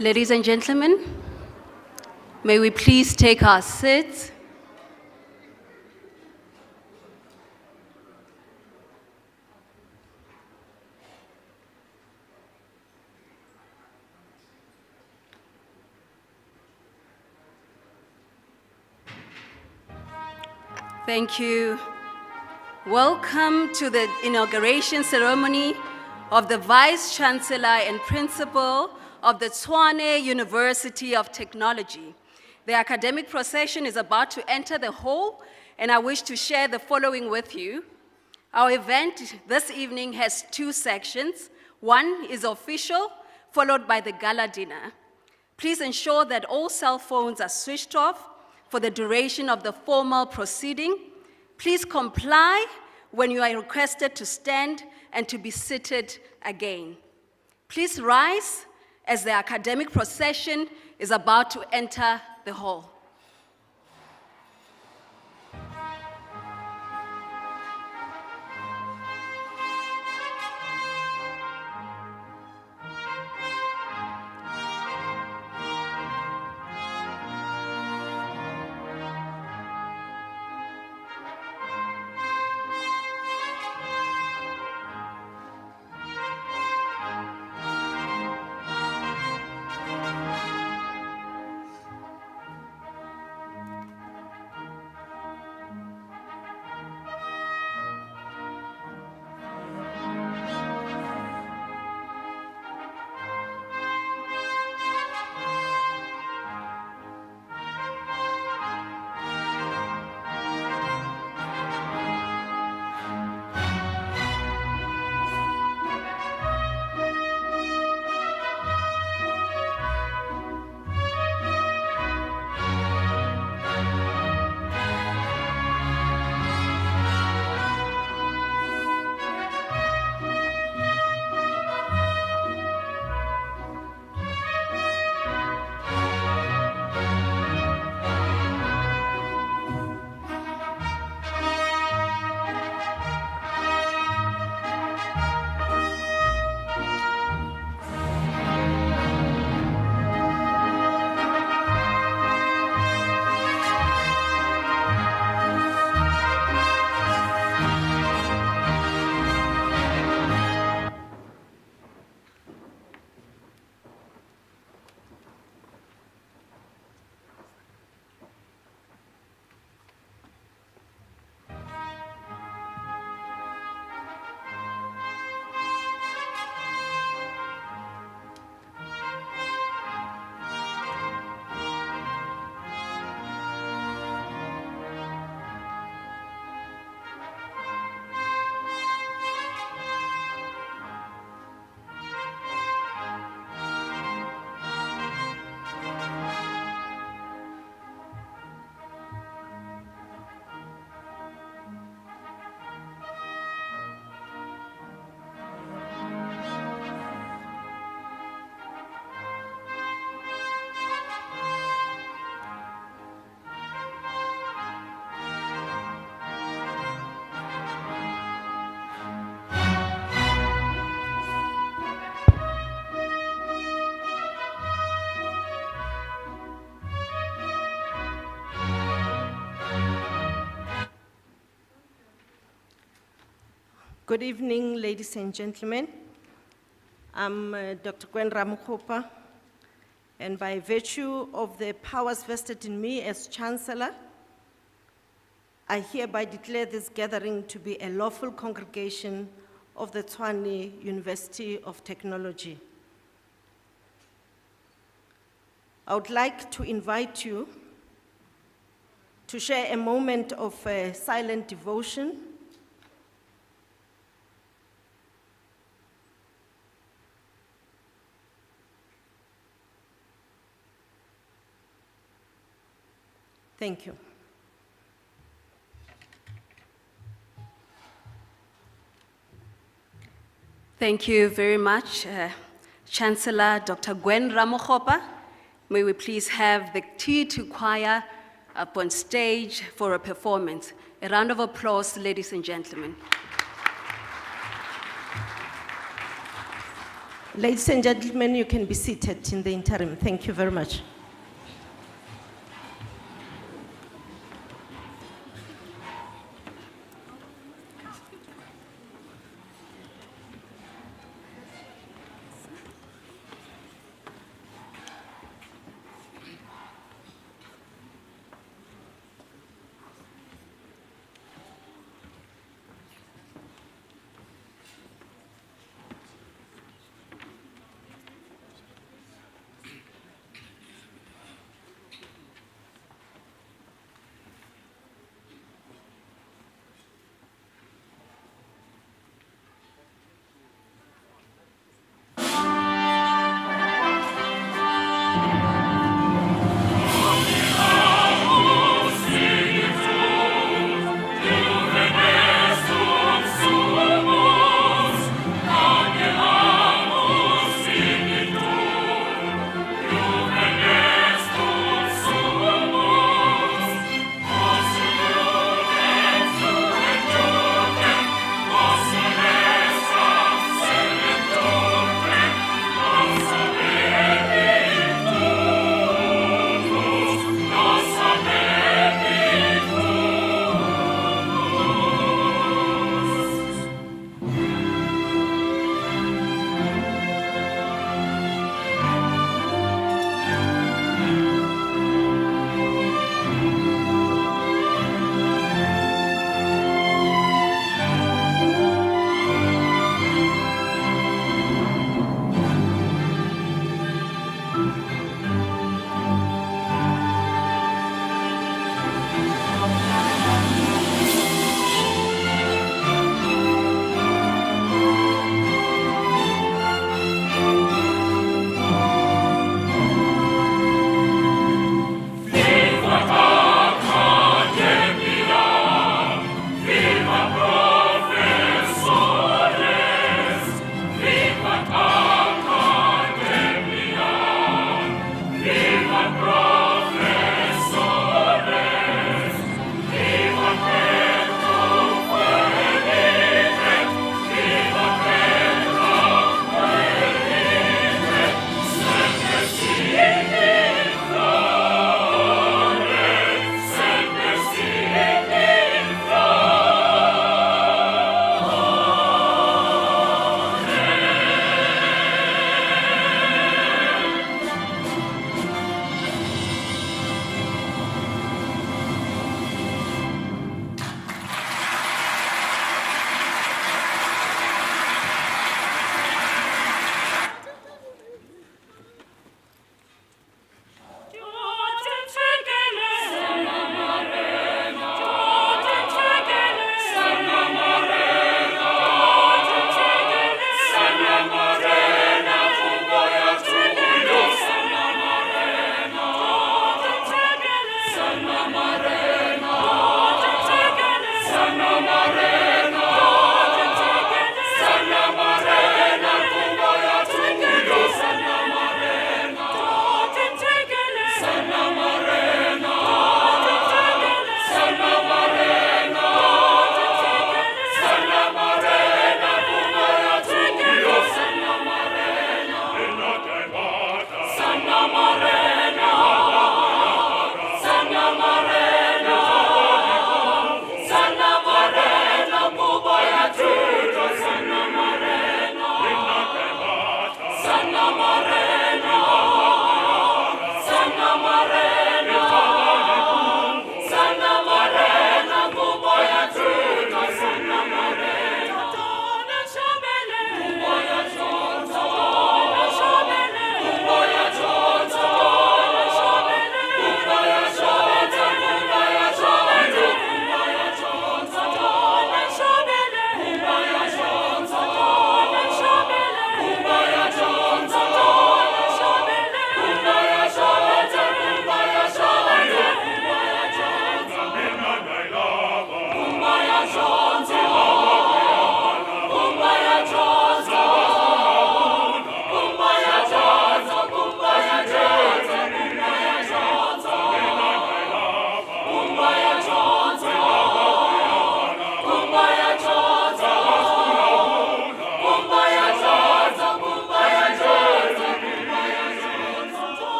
Ladies and gentlemen, may we please take our seats. Thank you. Welcome to the inauguration ceremony of the Vice-Chancellor and Principal of the Tshwane University of Technology. The academic procession is about to enter the hall, and I wish to share the following with you. Our event this evening has two sections. One is official, followed by the gala dinner. Please ensure that all cell phones are switched off for the duration of the formal proceeding. Please comply when you are requested to stand and to be seated again. Please rise as the academic procession is about to enter the hall. Good evening, ladies and gentlemen. I'm Dr. Nkowankowa, and by virtue of the powers vested in me as Chancellor, I hereby declare this gathering to be a lawful congregation of the Tshwane University of Technology. I would like to invite you to share a moment of silent devotion Thank you. Thank you very much, Chancellor Dr. Nkowankowa. May we please have the T2 choir up on stage for a performance. A round of applause, ladies and gentlemen. Ladies and gentlemen, you can be seated in the interim. Thank you very much.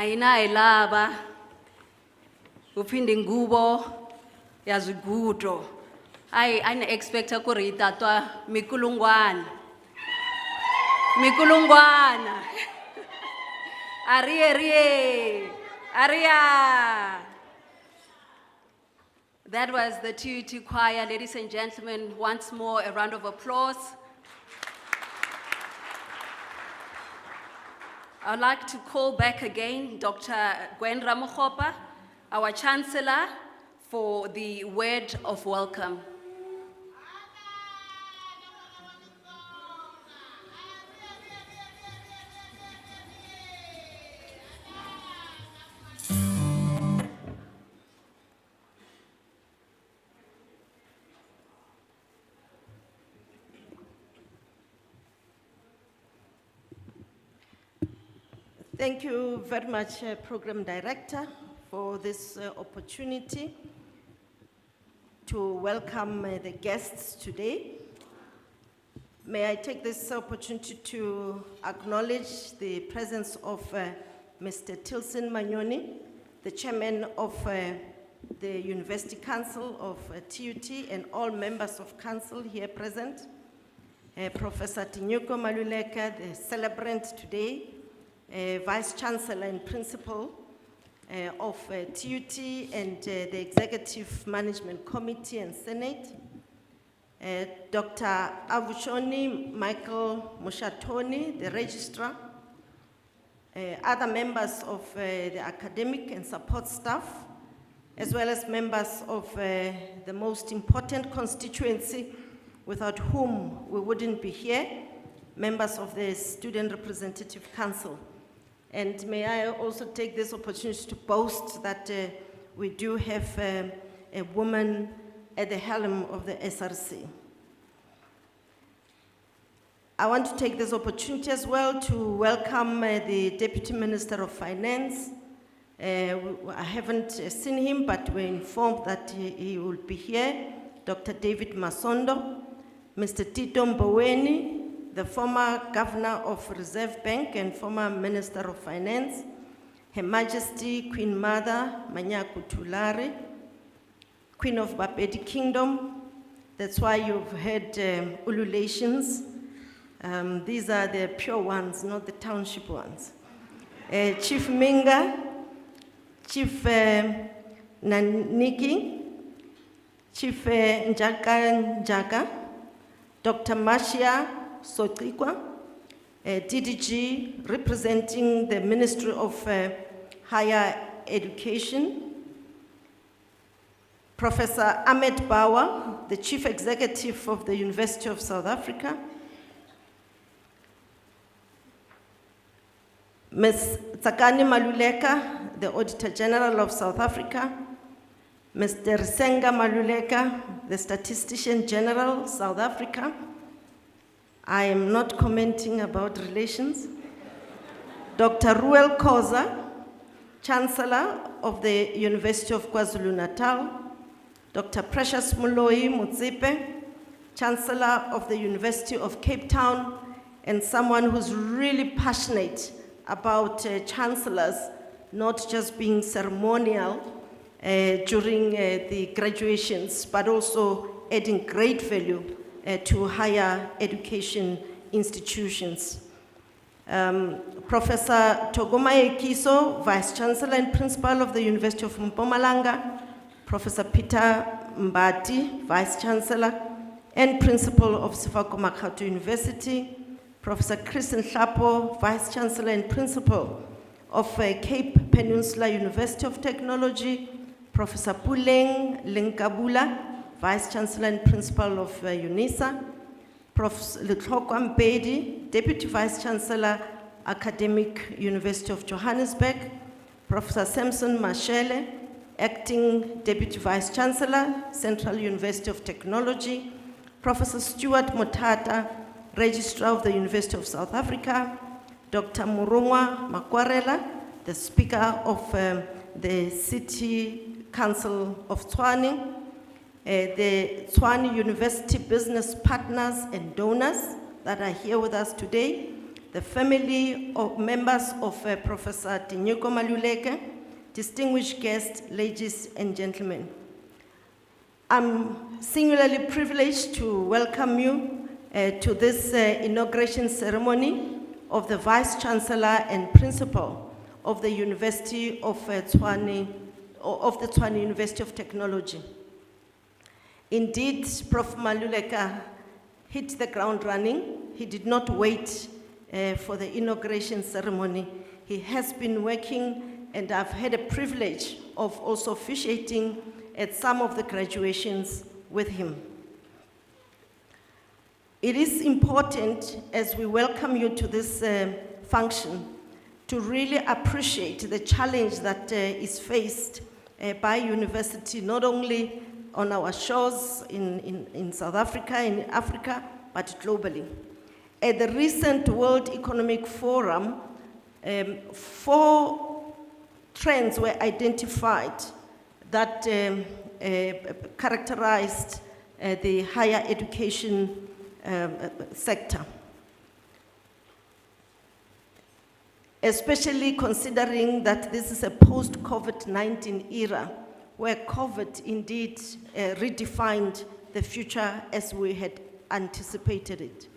ayina ilaba uphinde ngubo yazigudo ayina expecta ku rita twa mikulungwana Aria. That was the TUT choir. Ladies and gentlemen, once more, a round of applause. I'd like to call back again Dr. Gwen Ramokgopa, our Chancellor, for the word of welcome. Thank you very much, Program Director, for this opportunity to welcome the guests today. May I take this opportunity to acknowledge the presence of Mr. Tilson Manyoni, the Chairman of the University Council of TUT, and all members of Council here present, Professor Tinyiko Maluleke, the celebrant today, Vice-Chancellor and Principal of TUT and the Executive Management Committee and Senate, Dr. Avushoni Michael Mushatoni, the Registrar, other members of the academic and support staff, as well as members of the most important constituency without whom we wouldn't be here, members of the Student Representative Council. And may I also take this opportunity to boast that we do have a woman at the helm of the SRC. I want to take this opportunity as well to welcome the Deputy Minister of Finance. I haven't seen him, but we're informed that he will be here. Dr. David Masondo, Mr. Tito Mboweni, the former Governor of Reserve Bank and former Minister of Finance, Her Majesty Queen Mother Manyaku Tulare, Queen of Bapedi Kingdom. That's why you've heard ululations. These are the pure ones, not the township ones. Chief Minga, Chief Naniki, Chief Njaka, Dr. Marcia Sotrikwa, DDG representing the Ministry of Higher Education, Professor Ahmed Bauer, the Chief Executive of the University of South Africa, Ms. Tshwane Maluleke, the Auditor General of South Africa, Mr. Risenga Maluleke, the Statistician General, South Africa. I am not commenting about relations. Dr. Ruel Khoza, Chancellor of the University of KwaZulu-Natal, Dr. Precious Moloi Motsepe, Chancellor of the University of Cape Town, and someone who's really passionate about chancellors not just being ceremonial during the graduations, but also adding great value to higher education institutions. Professor Togomaye Kiso, Vice-Chancellor and Principal of the University of Mpumalanga, Professor Peter Mbati, Vice-Chancellor and Principal of Sefako Makhatu University, Professor Chris Nhlapo, Vice-Chancellor and Principal of Cape Peninsula University of Technology, Professor Puleng Lenkabula, Vice-Chancellor and Principal of UNISA, Prof. Letlhokwa Mpedi, Deputy Vice-Chancellor, Academic University of Johannesburg, Professor Samson Mashele, Acting Deputy Vice-Chancellor, Central University of Technology, Professor Stuart Motata, Registrar of the University of South Africa, Dr. Murungwa Makwarela, the Speaker of the City Council of Tshwane, the Tshwane University business partners and donors that are here with us today, the family of members of Professor Tinyiko Maluleke, distinguished guests, ladies and gentlemen. I'm singularly privileged to welcome you to this inauguration ceremony of the Vice-Chancellor and Principal of the University of Tshwane, of the Tshwane University of Technology. Indeed, Prof Maluleke hit the ground running. He did not wait for the inauguration ceremony. He has been working, and I've had a privilege of also officiating at some of the graduations with him. It is important, as we welcome you to this function, to really appreciate the challenge that is faced by university, not only on our shores in South Africa, in Africa, but globally. At the recent World Economic Forum, 4 trends were identified that characterized the higher education sector. Especially considering that this is a post-COVID-19 era, where COVID indeed redefined the future as we had anticipated it.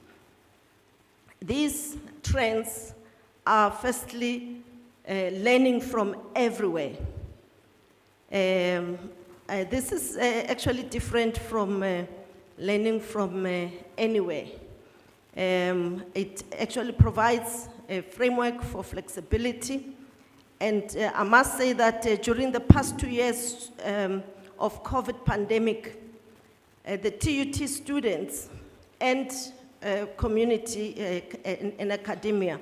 These trends are firstly learning from everywhere. This is actually different from learning from anywhere. It actually provides a framework for flexibility. And I must say that during the past 2 years of COVID pandemic, the TUT students and community and academia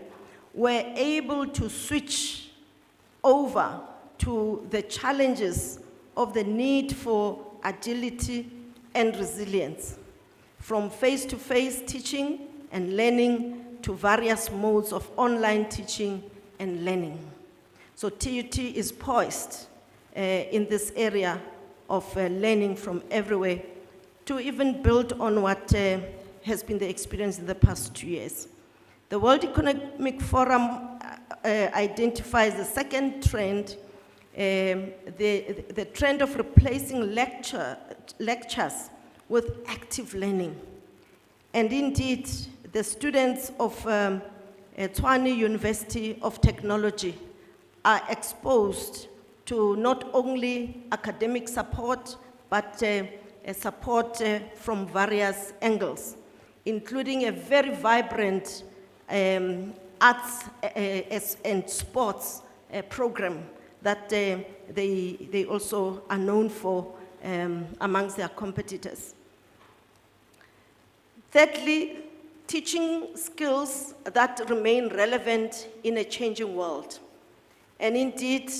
were able to switch over to the challenges of the need for agility and resilience, from face-to-face teaching and learning to various modes of online teaching and learning. So TUT is poised in this area of learning from everywhere to even build on what has been the experience in the past 2 years. The World Economic Forum identifies the second trend, the trend of replacing lectures with active learning. And indeed, the students of Tshwane University of Technology are exposed to not only academic support, but support from various angles, including a very vibrant arts and sports program that they also are known for amongst their competitors. Thirdly, teaching skills that remain relevant in a changing world. And indeed,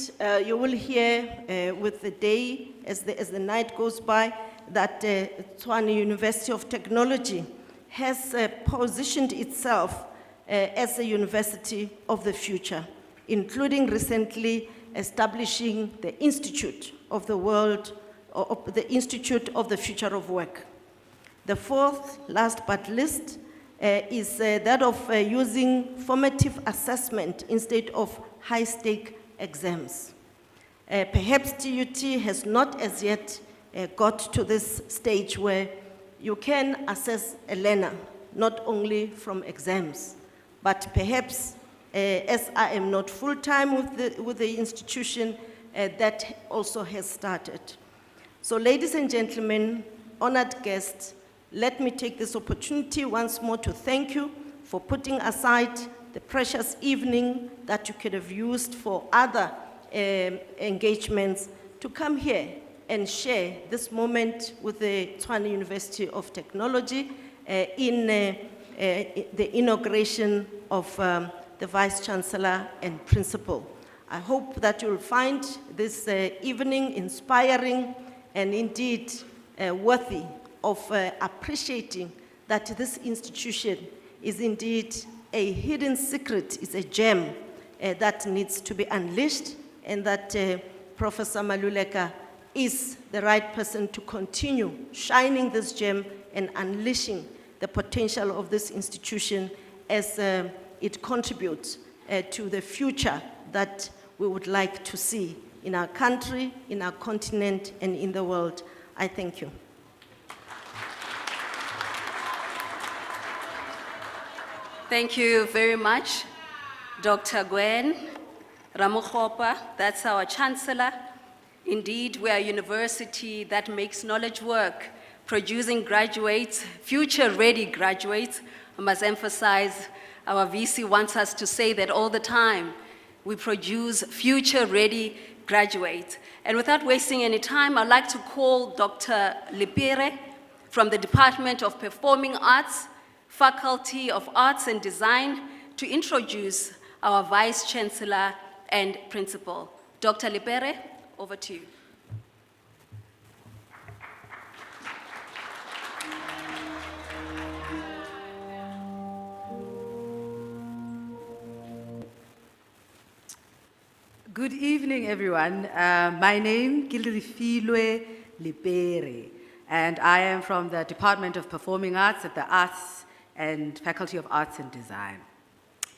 you will hear with the day, as the night goes by, that Tshwane University of Technology has positioned itself as a university of the future, including recently establishing the Institute of the World, or the Institute of the Future of Work. The fourth, last but least, is that of using formative assessment instead of high-stake exams. Perhaps TUT has not as yet got to this stage where you can assess a learner, not only from exams, but perhaps, as I am not full-time with the institution, that also has started. So ladies and gentlemen, honored guests, let me take this opportunity once more to thank you for putting aside the precious evening that you could have used for other engagements to come here and share this moment with the Tshwane University of Technology in the inauguration of the Vice-Chancellor and Principal. I hope that you'll find this evening inspiring and indeed worthy of appreciating that this institution is indeed a hidden secret, is a gem that needs to be unleashed, and that Professor Maluleke is the right person to continue shining this gem and unleashing the potential of this institution as it contributes to the future that we would like to see in our country, in our continent, and in the world. I thank you. Thank you very much, Dr. Gwen Ramokgopa. That's our Chancellor. Indeed, we are a university that makes knowledge work, producing graduates, future-ready graduates. I must emphasize, our VC wants us to say that all the time. We produce future-ready graduates. And without wasting any time, I'd like to call Dr. Lipere from the Department of Performing Arts, Faculty of Arts and Design, to introduce our Vice-Chancellor and Principal. Dr. Lipere, over to you. Good evening, everyone. My name is Lifilwe Lipere, and I am from the Department of Performing Arts at the Arts and Faculty of Arts and Design.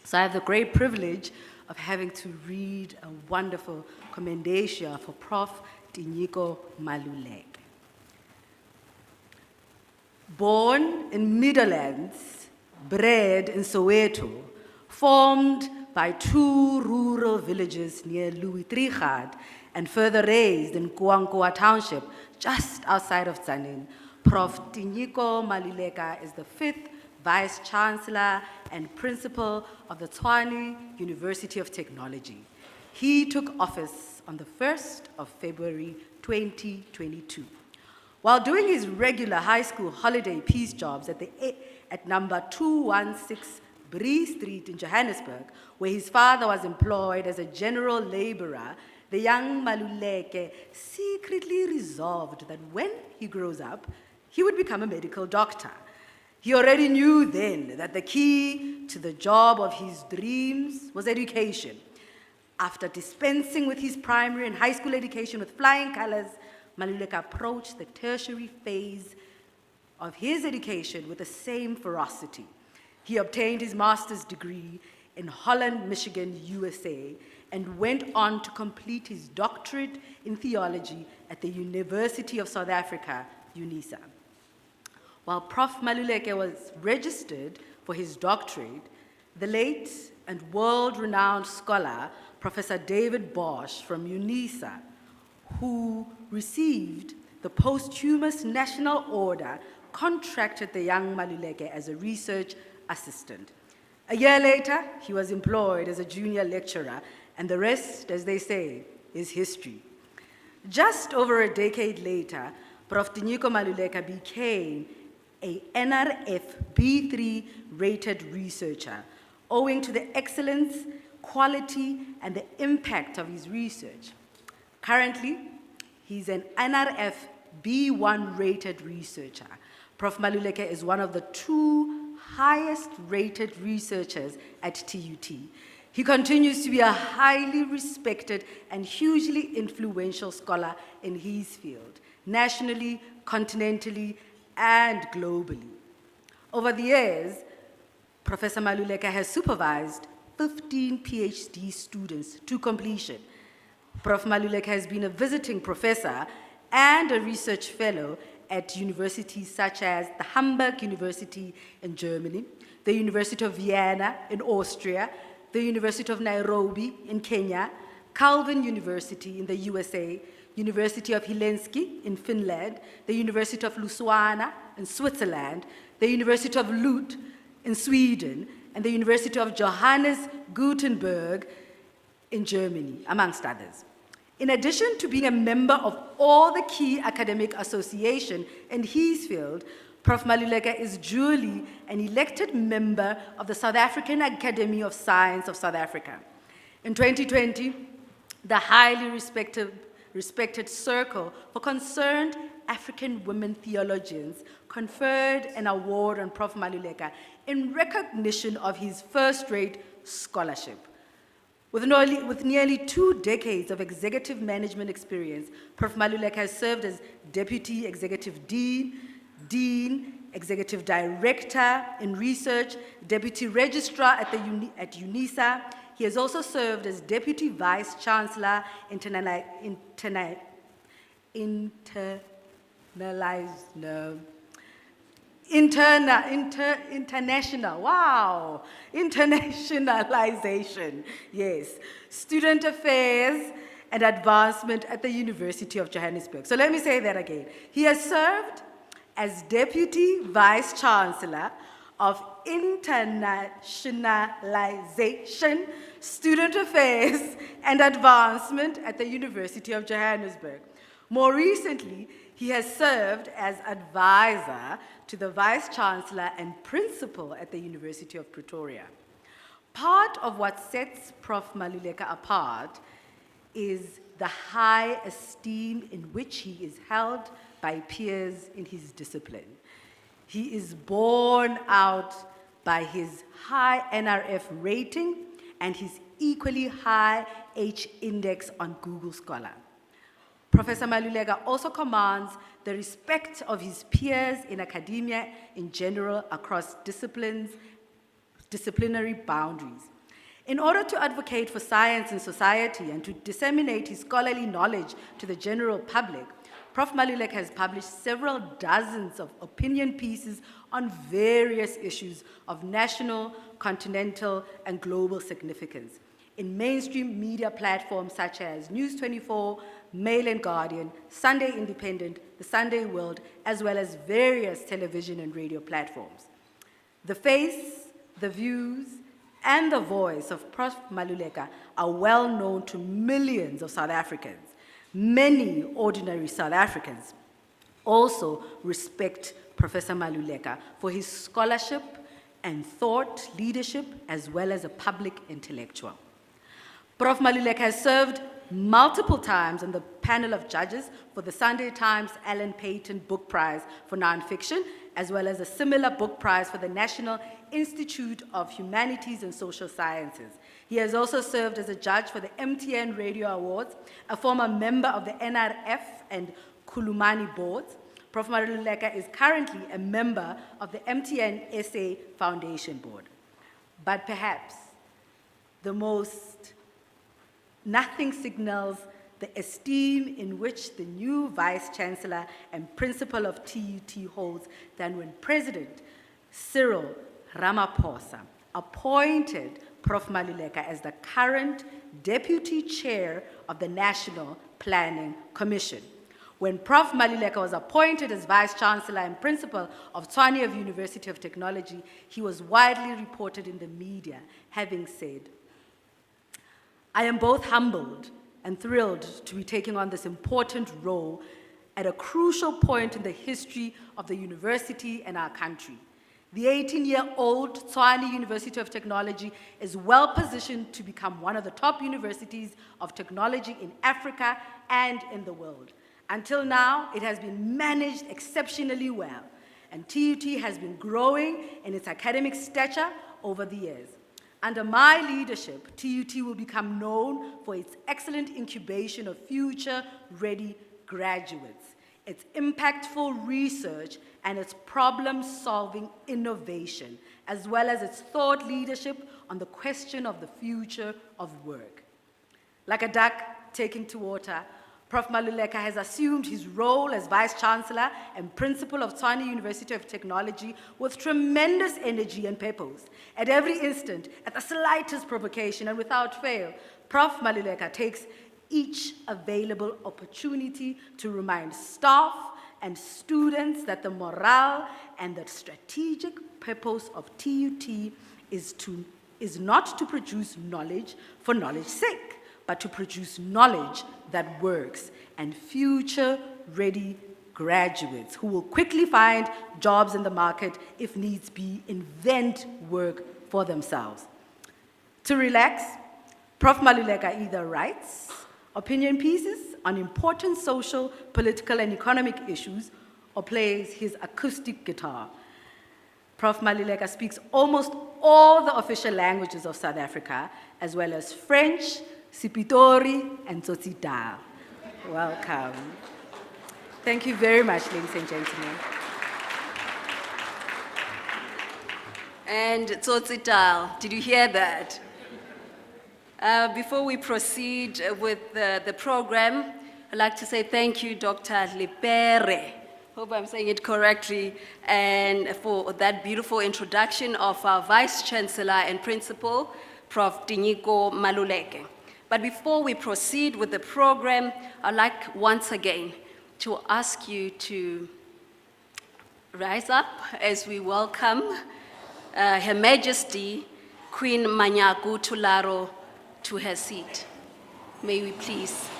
So I have the great privilege of having to read a wonderful commendation for Prof Tinyiko Maluleke. Born in Meadowlands, bred in Soweto, formed by two rural villages near Louis Trichardt and further raised in Nkowankowa township, just outside of Tzaneen, Prof Tinyiko Maluleke is the 5th Vice-Chancellor and Principal of the Tshwane University of Technology. He took office on the 1st of February 2022. While doing his regular high school holiday peace jobs at number 216 Bree Street in Johannesburg, where his father was employed as a general laborer, the young Maluleke secretly resolved that when he grows up, he would become a medical doctor. He already knew then that the key to the job of his dreams was education. After dispensing with his primary and high school education with flying colors, Maluleke approached the tertiary phase of his education with the same ferocity. He obtained his master's degree in Holland-Michigan USA and went on to complete his doctorate in theology at the University of South Africa, UNISA. While Prof Maluleke was registered for his doctorate, the late and world-renowned scholar, Professor David Bosch from UNISA, who received the posthumous National Order, contracted the young Maluleke as a research assistant. A year later, he was employed as a junior lecturer, and the rest, as they say, is history. Just over a decade later, Prof Tinyiko Maluleke became a NRF B3 rated researcher, owing to the excellence, quality, and the impact of his research. Currently, he's an NRF B1 rated researcher. Prof Maluleke is one of the 2 highest rated researchers at TUT. He continues to be a highly respected and hugely influential scholar in his field, nationally, continentally, and globally. Over the years, Professor Maluleke has supervised 15 PhD students to completion. Prof Maluleke has been a visiting professor and a research fellow at universities such as the Hamburg University in Germany, the University of Vienna in Austria, the University of Nairobi in Kenya, Calvin University in the USA, University of Helsinki in Finland, the University of Louvain in Switzerland, the University of Lund in Sweden, and the University of Johannesburg Gutenberg in Germany, amongst others. In addition to being a member of all the key academic associations in his field, Prof Maluleke is duly an elected member of the South African Academy of Science of South Africa. In 2020, the highly respected Circle for Concerned African Women Theologians conferred an award on Prof Maluleke in recognition of his first-rate scholarship. With nearly 2 decades of executive management experience, Prof Maluleke has served as Deputy Executive Dean, Executive Director in Research, Deputy Registrar at UNISA. He has also served as Deputy Vice-Chancellor, internationalization, yes, Student Affairs and Advancement at the University of Johannesburg. So let me say that again. He has served as Deputy Vice-Chancellor of Internationalization, Student Affairs and Advancement at the University of Johannesburg. More recently, he has served as advisor to the Vice-Chancellor and Principal at the University of Pretoria. Part of what sets Prof Maluleke apart is the high esteem in which he is held by peers in his discipline. He is borne out by his high NRF rating and his equally high H-index on Google Scholar. Professor Maluleke also commands the respect of his peers in academia in general across disciplinary boundaries. In order to advocate for science in society and to disseminate his scholarly knowledge to the general public, Prof Maluleke has published several dozens of opinion pieces on various issues of national, continental, and global significance in mainstream media platforms such as News 24, Mail and Guardian, Sunday Independent, The Sunday World, as well as various television and radio platforms. The face, the views, and the voice of Prof Maluleke are well known to millions of South Africans. Many ordinary South Africans also respect Professor Maluleke for his scholarship and thought leadership, as well as a public intellectual. Prof Maluleke has served multiple times on the panel of judges for the Sunday Times Alan Payton Book Prize for Nonfiction, as well as a similar book prize for the National Institute of Humanities and Social Sciences. He has also served as a judge for the MTN Radio Awards, a former member of the NRF and Khulumani boards. Prof Maluleke is currently a member of the MTN SA Foundation Board. But perhaps nothing signals the esteem in which the new Vice-Chancellor and Principal of TUT holds than when President Cyril Ramaphosa appointed Prof Maluleke as the current Deputy Chair of the National Planning Commission. When Prof Maluleke was appointed as Vice-Chancellor and Principal of Tshwane University of Technology, he was widely reported in the media, having said, "I am both humbled and thrilled to be taking on this important role at a crucial point in the history of the university and our country. The 18-year-old Tshwane University of Technology is well positioned to become one of the top universities of technology in Africa and in the world. Until now, it has been managed exceptionally well, and TUT has been growing in its academic stature over the years. Under my leadership, TUT will become known for its excellent incubation of future-ready graduates, its impactful research, and its problem-solving innovation, as well as its thought leadership on the question of the future of work." Like a duck taking to water, Prof Maluleke has assumed his role as Vice-Chancellor and Principal of Tshwane University of Technology with tremendous energy and purpose. At every instant, at the slightest provocation and without fail, Prof Maluleke takes each available opportunity to remind staff and students that the morale and the strategic purpose of TUT is not to produce knowledge for knowledge's sake, but to produce knowledge that works and future-ready graduates who will quickly find jobs in the market, if needs be, invent work for themselves. To relax, Prof Maluleke either writes opinion pieces on important social, political, and economic issues, or plays his acoustic guitar. Prof Maluleke speaks almost all the official languages of South Africa, as well as French, Sipitori, and Tsotsitaal. Welcome. Thank you very much, ladies and gentlemen. And Tsotsital, did you hear that? Before we proceed with the program, I'd like to say thank you, Dr. Lepere. Hope I'm saying it correctly, and for that beautiful introduction of our Vice-Chancellor and Principal, Prof Tinyiko Maluleke. But before we proceed with the program, I'd like once again to ask you to rise up as we welcome Her Majesty Queen Manyaku Tularo to her seat. May we please.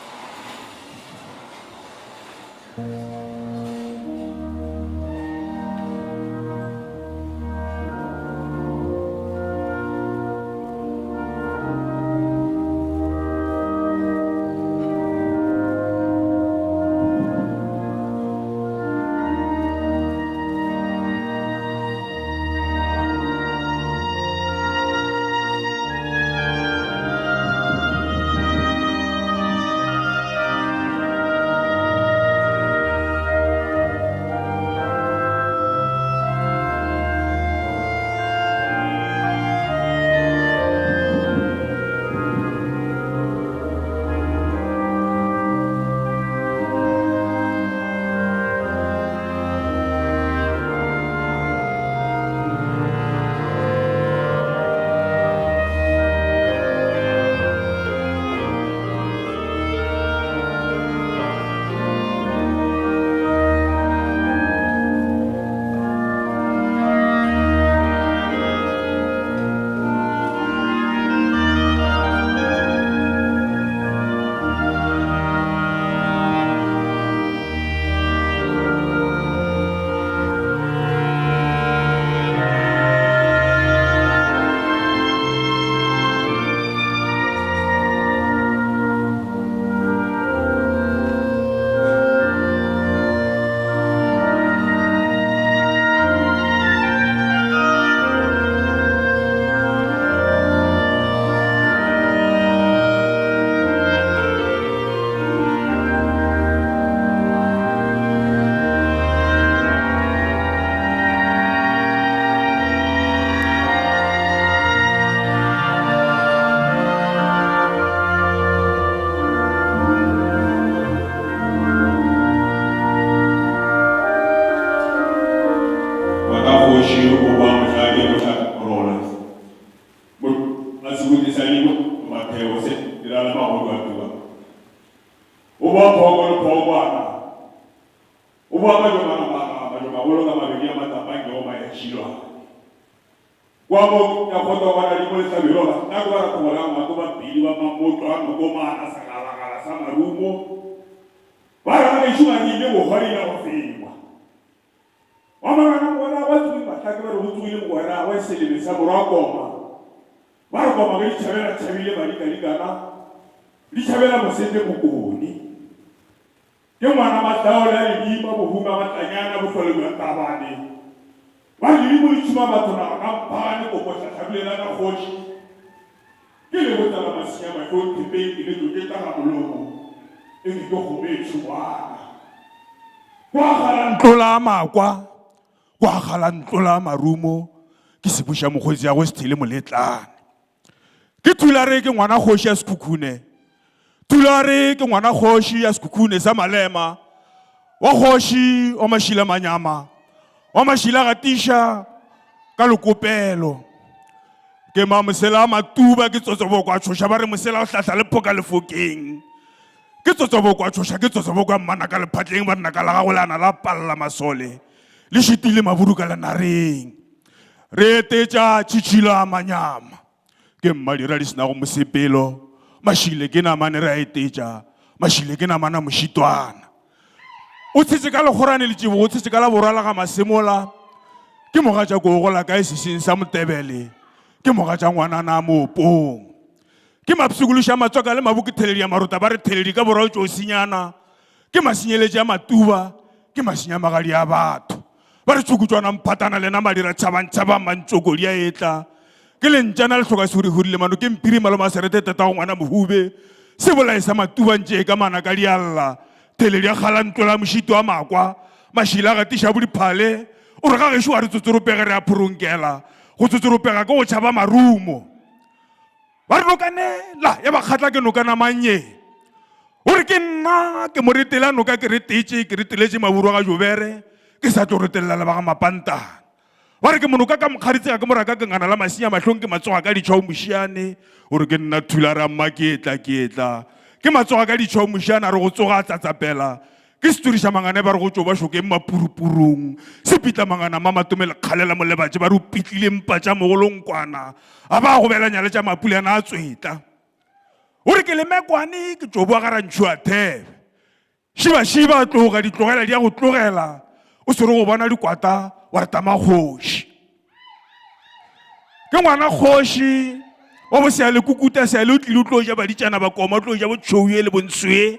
Kwa galantlola marumo ke se busha mogwetsi ya go sethele moletlane ke tulare ke ngwana kgoši ya sekhukhune tulare ke ngwana kgoši ya sekhukhune sa malema wa kgoši wa mašila manyama wa mašila gatisha ka lekopelo ke mamosela matuba ke tsotsoboko a tshoša ba re mosela o hlatla le phoka lefokeng ke tsotsoboko a tshoša ke tsotsoboko a mmana ka lephatleng ba rena ka la gago lana la palla masole le šitile maburu ka lenareng re etetša tšhitšhila manyama ke mmadira di senago mosepelo mašile ke namane re a etetša mašile ke namana mošitwana o tshetse ka legorane le tšebo o tshetse ka la borwala ga masemola ke mogatša kogola ka eseseng sa motebele ke mogatša ngwanana moopong ke mapsukuluša matswaka le mabuke theledi ya maruta ba re theledi ka borao tšo senyana ke masenyeletše ya matuba ke masenya magadi a batho ba re tšhukutswana mphatana lena madira tšhabantšhabang mantsokodi a etla ke lentšana le hloka sehurihurile mano ke mpiri maloma serete tata go ngwana mohube se bolae sa matubantše ka mana ka dialla theledi ya galantlola mošito wa makwa mašila a gatiša bodiphale o re ga gešo wa re tsotsoropege re a phoronkela go tsotsoropega ke go tšhaba marumo ba re nokanela ya ba kgatla ke nokana manye o re ke nna ke mo retela noka ke reteletse maburu ga jobere ke sa tlo retelela le ba ga mapantana ba re ke monoka ka mokgaritse ka moraka ke ngana la masinya mahlong ke matsoga ka ditšhao mošiane o re ke nna thulara mma ke etla ke matsoga ka ditšhao mošiane a re go tsoga a tsatsapela ke seturiša mangane ba re go tšo ba šoke mapurupurung se pitla mangana ma matome lekgalela molebatše ba re o pitlile mpa tša mogolonkwana a ba go belanya le tša mapuleana a tswetla o re ke lemekwane ke tšo boa ga rantšho a thebe šibašiba tloga di tlogela di ya go tlogela o se re go bona dikwata wa re tama kgoši ke ngwana kgoši wa bo seale kukuta seale o tlile o tlo ja baditšana ba koma o tlo ja bo tšhouye le bontswe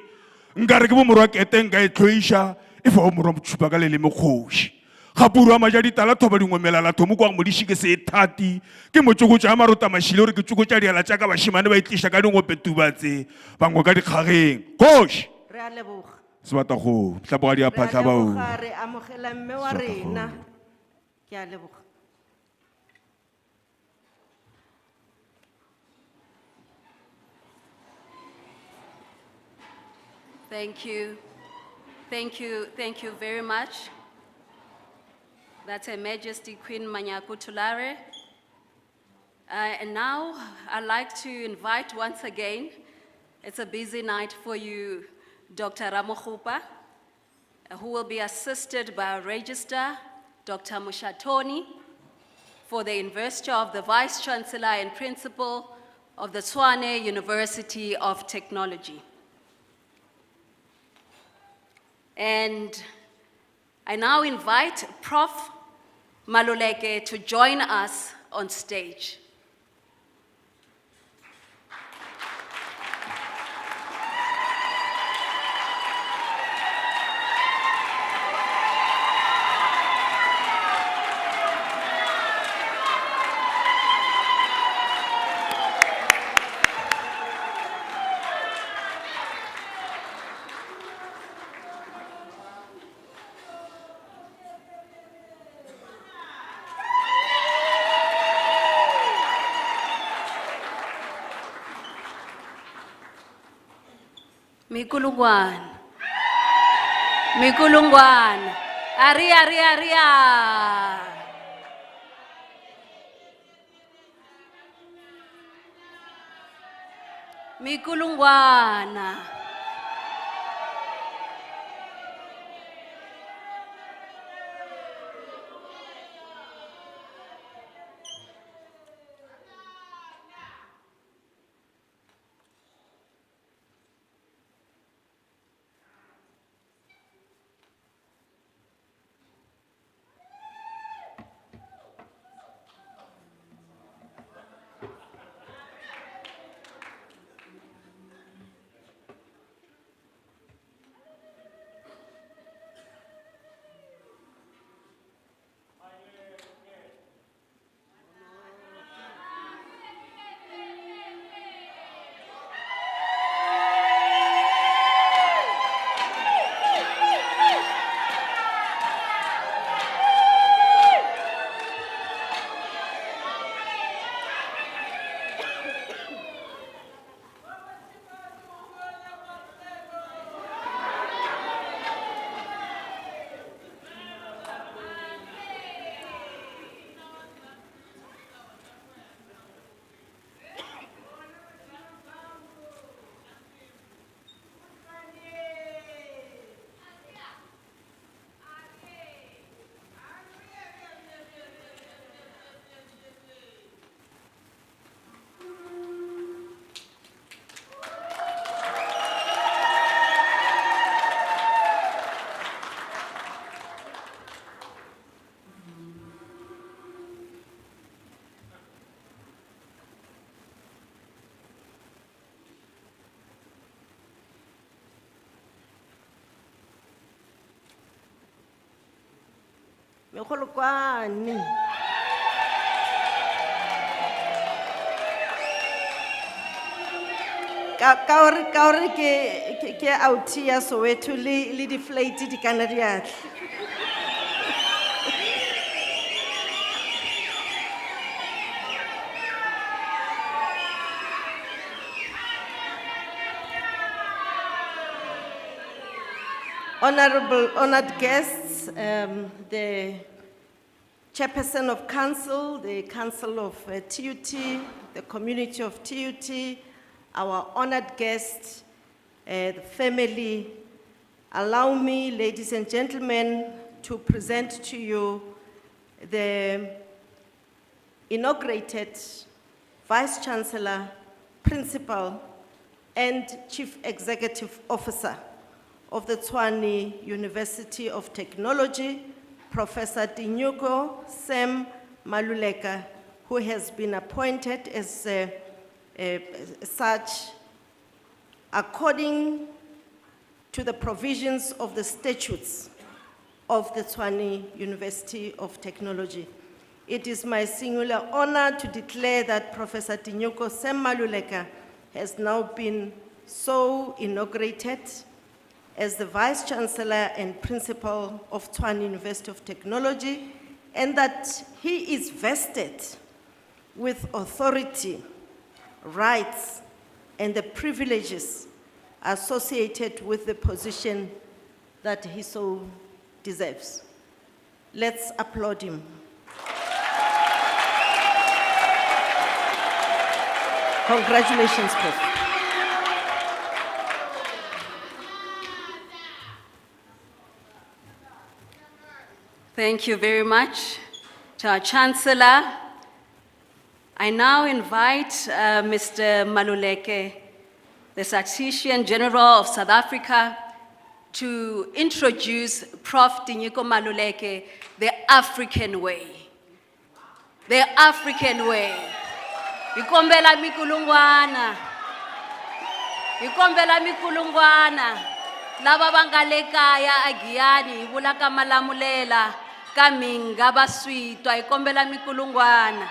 nka re ke bo morwa keteng ka e tlhoiša e fa bo morwa motšhupa ka leleme kgoši gapuru a maja ditala thoba dingwe melalatho mo kwa modiši ke se thati ke motsokotša ya marota mašile gore ke tsokotša diala tša ka bašimane ba itliša ka dingopetubatse bangwe ka dikgageng kgoši Re a leboga. sebata go hlapoga diaphatlha Re a bao leboga, re amogela mme wa rena. Ke a leboga. Thank you. Thank you. Thank you very much. That's Her Majesty Queen Manyaku Tulare. And now I'd like to invite once again, it's a busy night for you, Dr. Ramokgopa, who will be assisted by our registrar, Dr. Mushatoni, for the investiture of the Vice-Chancellor and Principal of the Tshwane University of Technology. And I now invite Prof Maluleke to join us on stage. Mikulungwana. Mikulungwana. Aria. Mikulungwana. Megolokwane. Ka hore ke out ya Soweto le di flight di kana diatla. honored guests, the Chairperson of Council, the Council of TUT, the community of TUT, our honored guests, the family, allow me, ladies and gentlemen, to present to you the inaugurated Vice-Chancellor, Principal, and Chief Executive Officer of the Tshwane University of Technology, Professor Tinyiko Maluleke, who has been appointed as such according to the provisions of the statutes of the Tshwane University of Technology. It is my singular honor to declare that Professor Tinyiko Maluleke has now been so inaugurated as the Vice-Chancellor and Principal of Tshwane University of Technology, and that he is vested with authority, rights, and the privileges associated with the position that he so deserves. Let's applaud him. Congratulations, Prof. Thank you very much to our Chancellor. I now invite Mr. Maluleke, the Statistician General of South Africa, to introduce Prof Tinyiko Maluleke, the African way. The African way. Ikombela mikulungwana. Ikombela mikulungwana. Laba bangalekaya agiyani ibulaka malamulela kaminga baswitwa ikombela mikulungwana.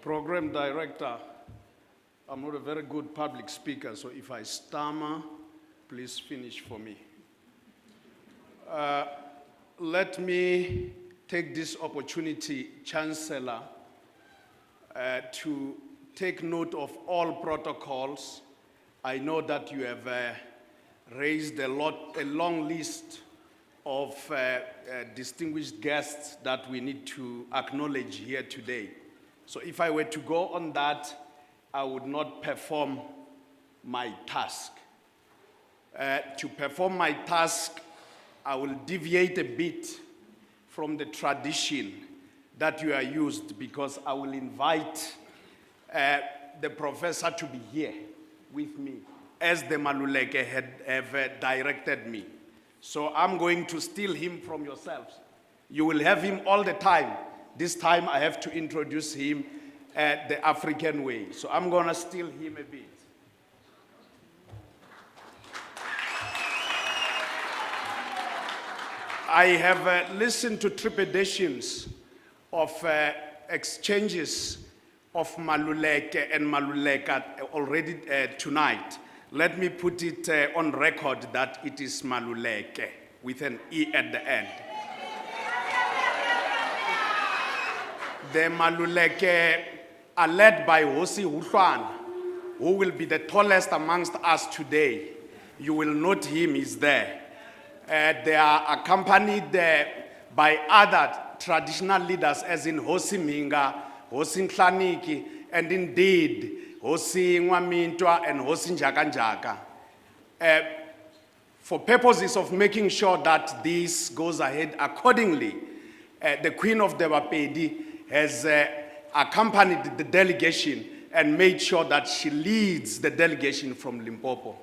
Program Director, I'm not a very good public speaker, so if I stammer, please finish for me. Let me take this opportunity, Chancellor, to take note of all protocols. I know that you have raised a long list of distinguished guests that we need to acknowledge here today. So if I were to go on that, I would not perform my task. To perform my task, I will deviate a bit from the tradition that you are used, because I will invite the professor to be here with me as the Maluleke have directed me. So I'm going to steal him from yourselves. You will have him all the time. This time I have to introduce him the African way. So I'm going to steal him a bit. I have listened to trepidations of exchanges of Maluleke and Maluleka already tonight. Let me put it on record that it is Maluleke with an E at the end. The Maluleke are led by Hosi Hutlwana, who will be the tallest amongst us today. You will note him, he's there. They are accompanied by other traditional leaders, as in Hosi Minga, Hosi Nhlaniki, and indeed Hosi Nwamintwa and Hosi Njakanjaka. For purposes of making sure that this goes ahead accordingly, the Queen of the Bapedi has accompanied the delegation and made sure that she leads the delegation from Limpopo.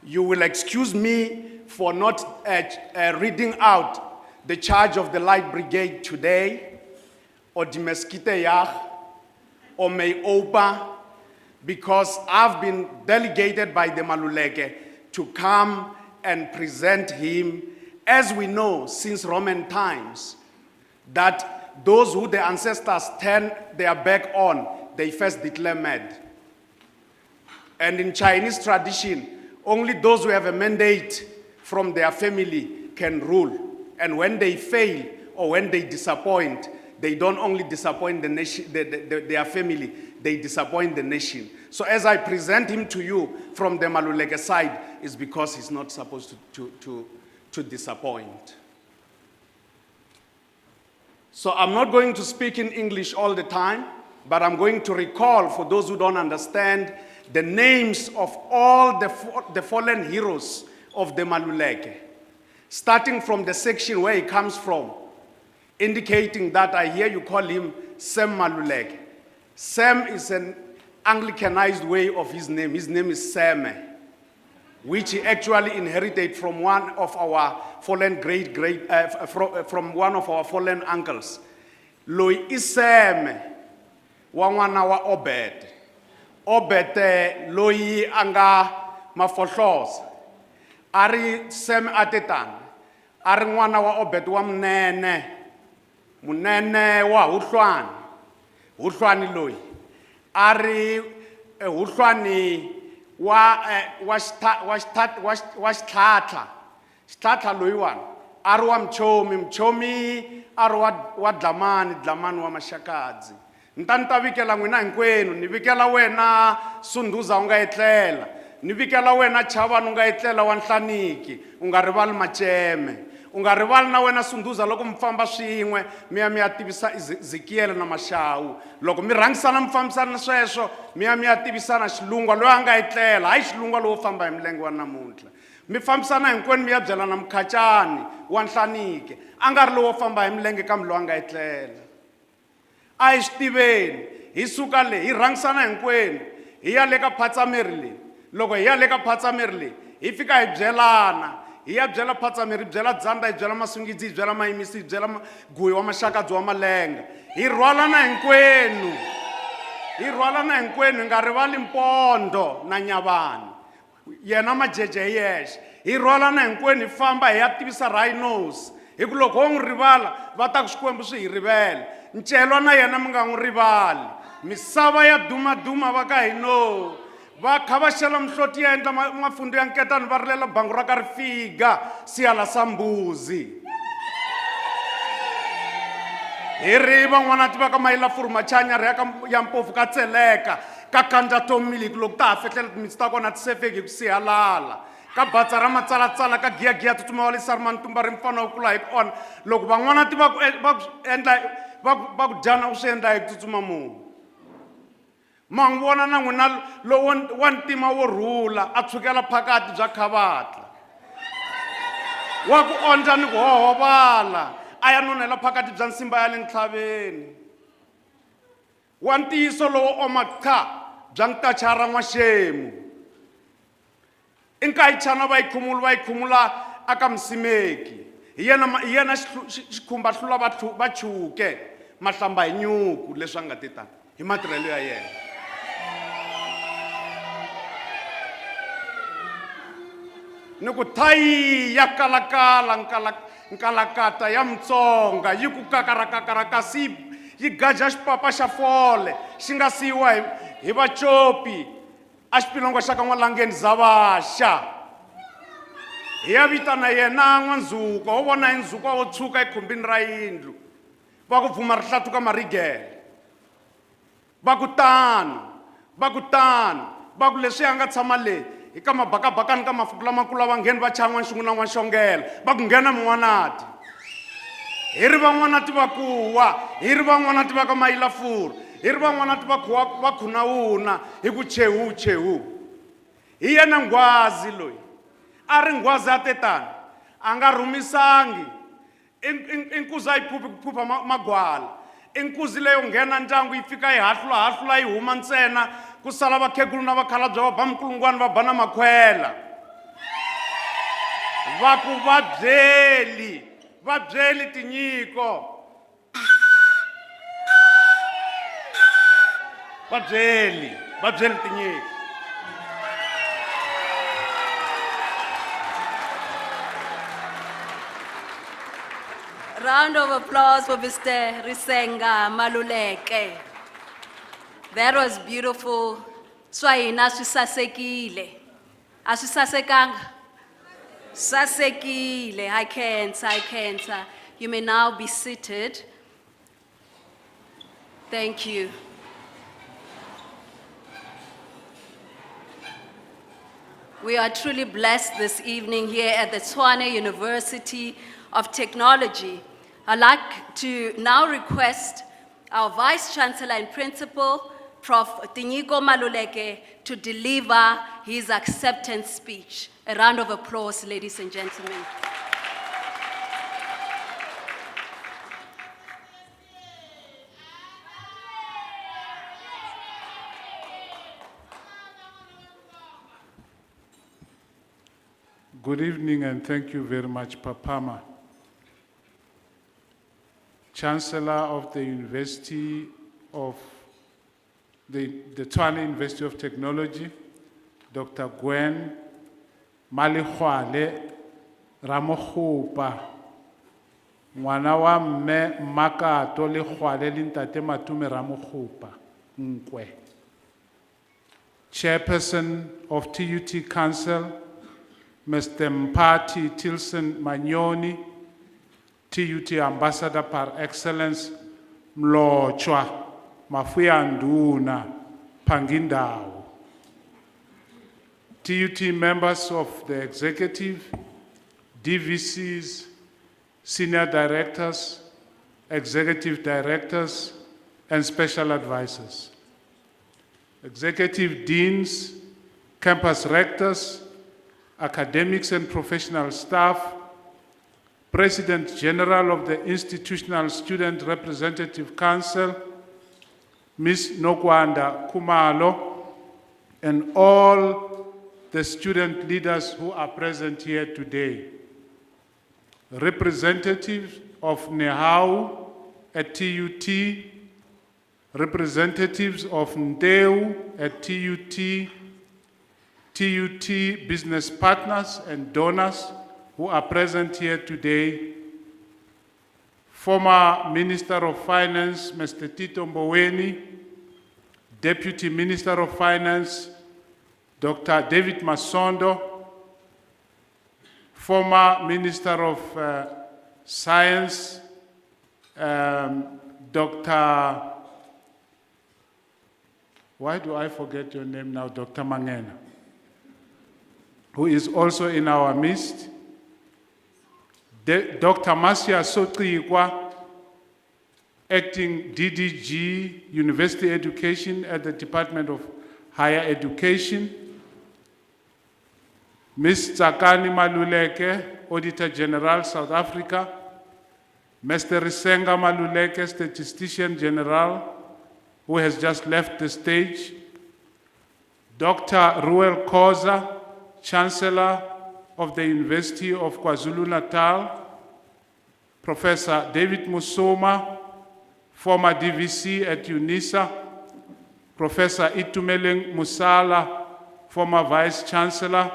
You will excuse me for not reading out the charge of the Light Brigade today, or Dimeskite Yach, or May Opa, because I've been delegated by the Maluleke to come and present him, as we know since Roman times, that those who the ancestors turn their back on, they first declare mad. And in Chinese tradition, only those who have a mandate from their family can rule. And when they fail or when they disappoint, they don't only disappoint the nation, their family, they disappoint the nation. So as I present him to you from the Maluleke side, is because he's not supposed to disappoint. So I'm not going to speak in English all the time, but I'm going to recall, for those who don't understand, the names of all the fallen heroes of the Maluleke, starting from the section where he comes from, indicating that I hear you call him Sam Maluleke. Sam is an Anglicanized way of his name. His name is Sam, which he actually inherited from one of our fallen from one of our fallen uncles. Louis is Sam, wangwana wa Obed. Obed Louis anga mafotlos. Ari Sam atetan. Ari ngwana wa Obed wa mnene. Munene wa Hutlwane. Hutlwane Louis. Ari Hutlwane wa Shtlatla Louis wan. Ari wa Mchomi ari wa Dlamani wa Mashakadzi. Ntanta vikela n'wina hinkwenu, ni vikela wena Sunduza unga etlela, ni vikela wena Chavani unga etlela wa Nhlaniki, unga rivali Macheme, unga rivali na wena Sunduza loko mfamba swin'we miya tivisa Ezekiel na Mashawu, loko mi rhangisana mfambisana sweswo miya tivisana Xilungwa loyi anga etlela, hayi Xilungwa lowo famba hi milenge wa namuntlha. Mi fambisana hinkwenu miya byelana Mkhacani wa Nhlaniki, anga ri lowo famba hi milenge kambe loyi anga etlela. Ai Steven, hi suka le, hi rhangisana hinkwenu, hi ya le ka Phatsameri le. Loko hi ya le ka Phatsameri le, hi fika hi byelana, hi ya byela Phatsameri, hi byela Dzanda, hi byela Masungidzi, hi byela Mayimisi, hi byela Guyi wa Mashakadzi wa Malenga. Hi rhwalana hinkwenu, hi rhwalana hinkwenu, hi nga rivali Mpondo na Nyavani, yena Majeje hi yexe. Hi rhwalana hinkwenu, hi famba hi ya tivisa rhinos, hi ku loko ho n'wi rivala va ta ku Xikwembu swi hi rivele. Ncelwa na yena mi nga n'wi rivali. Misava ya duma va ka hino, va kha va xela mihloti ya endla mafundo ya nketani va rilela bangu ra ka ri figa siyala sambuzi. Hi ri van'wana tiva ka Mayila Furumachanya ri ya Mpofu ka Tseleka ka Kanja Tomili loko ta ha fetlela timitsi ta kona ti sefeki hi ku siyalala. Ka Batsa ra Matsalatsala ka Giya tsutsuma wa le Sarimani Tumba ri mfana wo kula hi kona. Loko van'wana tiva ku endla va ku dyana u swi endla hi ku tsutsuma munhu. Ma n'wi vona na n'wina lowo wa ntima wo rhula a tshukela phakati bya khavatla, wa ku ondla ni ku hohovala a ya nonela phakati bya nsimba ya le ntlhaveni, wa ntiyiso lowo oma qha bya ntachara n'waxemu. I Nkayichana va yi khumula aka Msimeki, hi yena xikhumba hlula va chuke mahlamba hi nyuku leswi a nga ti tani hi matirhelo ya yena. Ni ku thayi ya kalakala nkalakata ya Mutsonga yi ku kakarakakara kasi yi gaja xipapa xa fole xi nga siyiwa hi vacopi a xipilongo xa ka N'walangeni Zavaxa. Hi ya vitana yena N'wanzuka, wo vona hi Nzuka wo tshuka ekhumbini ra yindlu, va ku pfuma rihlatu ka Marigele, va ku tano va ku leswi a nga tshama le hi ka mabakabakani ka mafuku lamakulu lava ngheni va chaya N'wanxungu na N'wanxongela, va ku nghena Mun'wanati. Hi ri Van'wanati va kuwa, hi ri Van'wanati va ka Mayila Furu, hi ri Van'wanati va Khunawuna hi ku chehu. Hi yena Ngwazi loyi a ri Ngwazi a tetani a nga rhumisangi inkuzi a yi phupha magwala. Inkuzi leyo nghena ndyangu yi fika yi hahlula yi huma ntsena ku sala vakhegulu na vakhalabye va ba Minkulungwana va ba na makhwela. Va ku va byeli Tinyiko, va byeli Tinyiko. Round of applause for Mr. Risenga Maluleke. That was beautiful. Swahina swisasekile. Aswisasekanga? Sasekile. I can't. You may now be seated. Thank you. We are truly blessed this evening here at the Tshwane University of Technology. I'd like to now request our Vice-Chancellor and Principal, Prof Tinyiko Maluleke, to deliver his acceptance speech. A round of applause, ladies and gentlemen. Good evening and thank you very much, Papama. Chancellor of the University of the Tshwane University of Technology, Dr. Gwen Malihwale Ramokgopa, ngwana wa mme Makato Lehwale le ntate Matume Ramokgopa Nkwe. Chairperson of TUT Council, Mr. Mpati Tilson Manyoni, TUT Ambassador par excellence, Mlochwa Mafuyanduna Pangindao. TUT members of the executive, DVCs, senior directors, executive directors, and special advisors. Executive deans, campus rectors, academics and professional staff, President General of the Institutional Student Representative Council, Ms. Nkowankowa Kumalo, and all the student leaders who are present here today. Representatives of NEHAU at TUT, representatives of NDEU at TUT, TUT business partners and donors who are present here today, former Minister of Finance, Mr. Tito Mboweni, Deputy Minister of Finance, Dr. David Masondo, former Minister of Science, Dr. Why do I forget your name now? Dr. Mangena, who is also in our midst. Dr. Masia Sotrikwa, acting DDG, University Education at the Department of Higher Education. Ms. Tshwane Maluleke, Auditor General, South Africa. Mr. Risenga Maluleke, Statistician General, who has just left the stage. Dr. Ruel Khoza, Chancellor of the University of KwaZulu-Natal, Professor David Musoma, former DVC at UNISA, Professor Itumeleng Musala, former Vice-Chancellor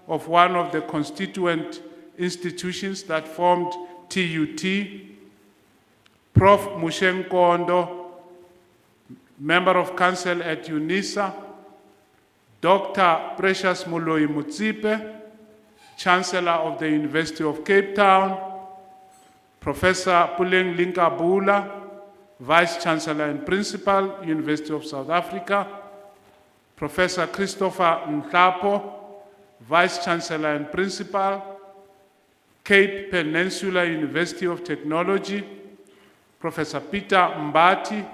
of one of the constituent institutions that formed TUT, Prof Mushenkondo, Member of Council at UNISA, Dr. Precious Moloi Mutsipe, Chancellor of the University of Cape Town, Professor Puleng Linkabula, Vice-Chancellor and Principal, University of South Africa, Professor Christopher Ntlapo, Vice-Chancellor and Principal, Cape Peninsula University of Technology, Professor Peter Mbati,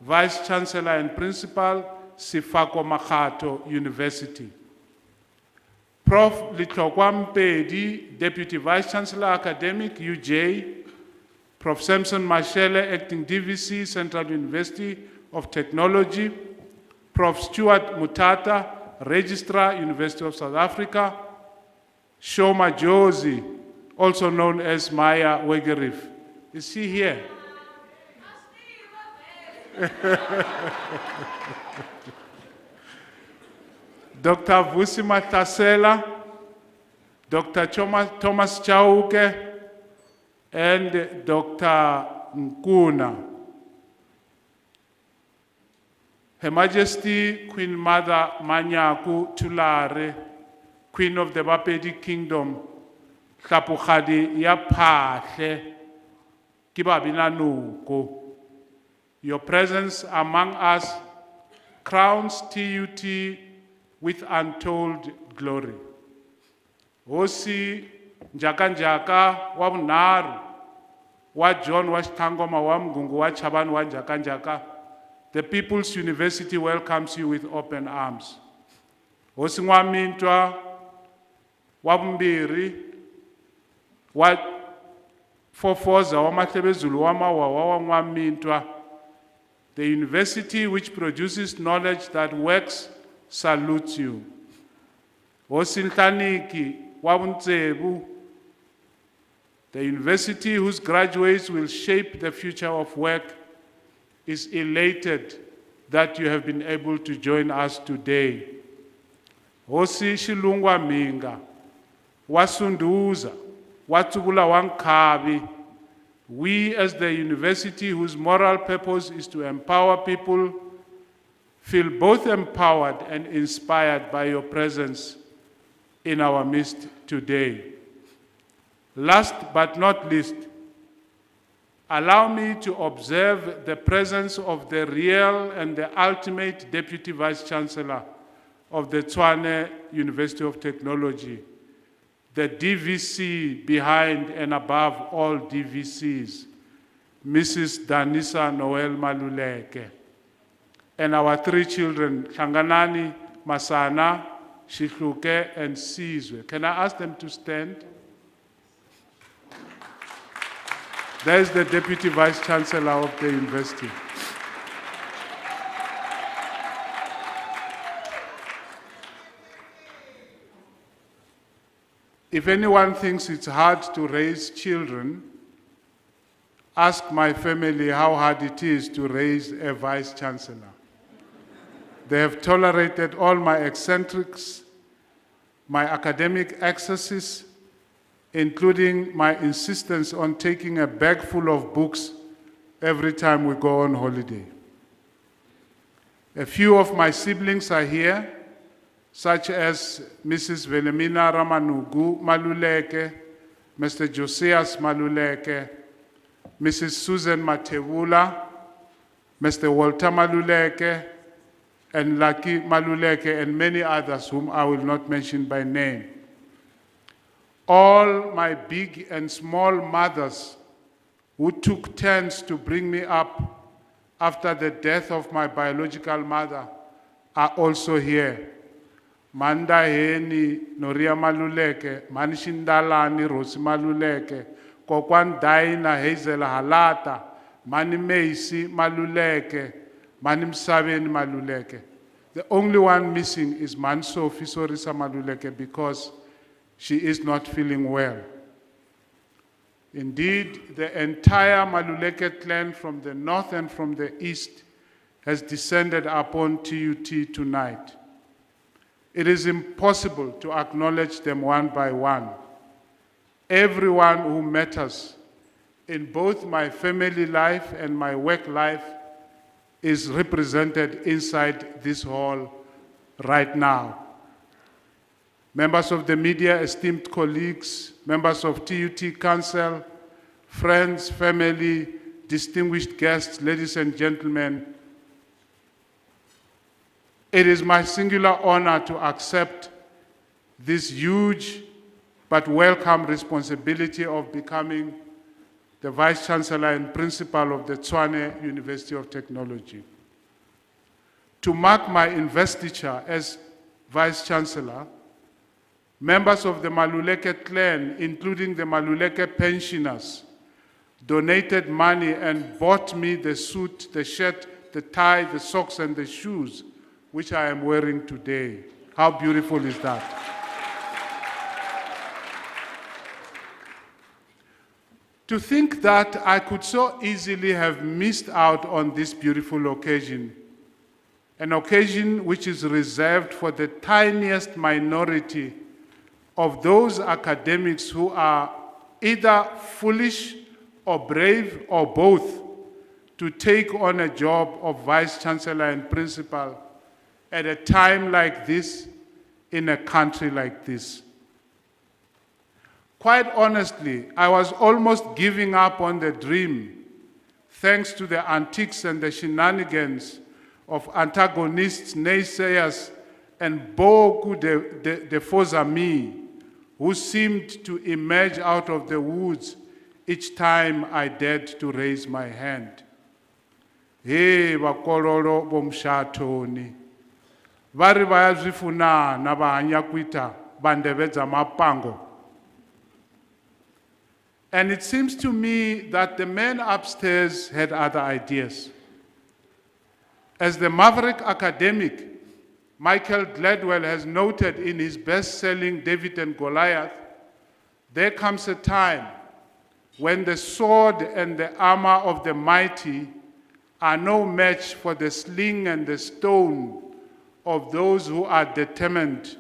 Vice-Chancellor and Principal, Sefako Makgatho University. Prof Litlokwa Mpedi, Deputy Vice-Chancellor Academic, UJ, Prof Samson Mashele, Acting DVC, Central University of Technology, Prof Stuart Mutata, Registrar, University of South Africa, Shoma Josie, also known as Maya Wegerif. Is she here? Dr. Vusima Tasela, Dr. Thomas Chauke, and Dr. Nkuna. Her Majesty Queen Mother Manyaku Tulare, Queen of the Bapedi Kingdom, Tlapukgadi ya Phahle, ke Babinanuko. Your presence among us crowns TUT with untold glory. Hosi Njakanjaka wa vunharhu wa John wa Xithangoma wa Mgungu wa Chavani wa Njakanjaka, the People's University welcomes you with open arms. Hosi N'wamintwa wa vumbirhi wa Fofoza wa Mahlebezulu wa Mawawa wa N'wamintwa, the university which produces knowledge that works salutes you. Hosi Nhlaniki wa Vuntsevu, the university whose graduates will shape the future of work, is elated that you have been able to join us today. Hosi Xilungwa Minga wa Sunduza wa Tsubula wa Nkhavi, we as the university whose moral purpose is to empower people feel both empowered and inspired by your presence in our midst today. Last but not least, allow me to observe the presence of the real and the ultimate Deputy Vice-Chancellor of the Tshwane University of Technology, the DVC behind and above all DVCs, Mrs. Danisa Noel Maluleke, and our three children, Hlanganani, Masana, Shihluke, and Sizwe. Can I ask them to stand? There's the Deputy Vice-Chancellor of the university. If anyone thinks it's hard to raise children, ask my family how hard it is to raise a Vice-Chancellor. They have tolerated all my eccentrics, my academic excesses, including my insistence on taking a bag full of books every time we go on holiday. A few of my siblings are here, such as Mrs. Velemina Ramanugu Maluleke, Mr. Josias Maluleke, Mrs. Susan Matevula, Mr. Walter Maluleke, and Lucky Maluleke, and many others whom I will not mention by name. All my big and small mothers who took turns to bring me up after the death of my biological mother are also here. Manda Heni Noria Maluleke, Manishindalani Rosi Maluleke, Kokwan Daina Hazel Halata, Mani Meisi Maluleke, Manim Saveni Maluleke. The only one missing is Manso Fisorisa Maluleke because she is not feeling well. Indeed, the entire Maluleke clan from the north and from the east has descended upon TUT tonight. It is impossible to acknowledge them one by one. Everyone who matters in both my family life and my work life is represented inside this hall right now. Members of the media, esteemed colleagues, members of TUT Council, friends, family, distinguished guests, ladies and gentlemen, it is my singular honor to accept this huge but welcome responsibility of becoming the Vice-Chancellor and Principal of the Tshwane University of Technology. To mark my investiture as Vice-Chancellor, members of the Maluleke clan, including the Maluleke pensioners, donated money and bought me the suit, the shirt, the tie, the socks, and the shoes, which I am wearing today. How beautiful is that? To think that I could so easily have missed out on this beautiful occasion, an occasion which is reserved for the tiniest minority of those academics who are either foolish or brave or both to take on a job of Vice-Chancellor and Principal at a time like this, in a country like this. Quite honestly, I was almost giving up on the dream, thanks to the antics and the shenanigans of antagonists, naysayers, and beaucoup de faux amis who seemed to emerge out of the woods each time I dared to raise my hand. Hey, bakololo bomshatoni. Vari bayazifunana bahanya kwita bandebeza mapango. And it seems to me that the men upstairs had other ideas. As the maverick academic Michael Gladwell has noted in his best-selling David and Goliath, there comes a time when the sword and the armor of the mighty are no match for the sling and the stone of those who are determined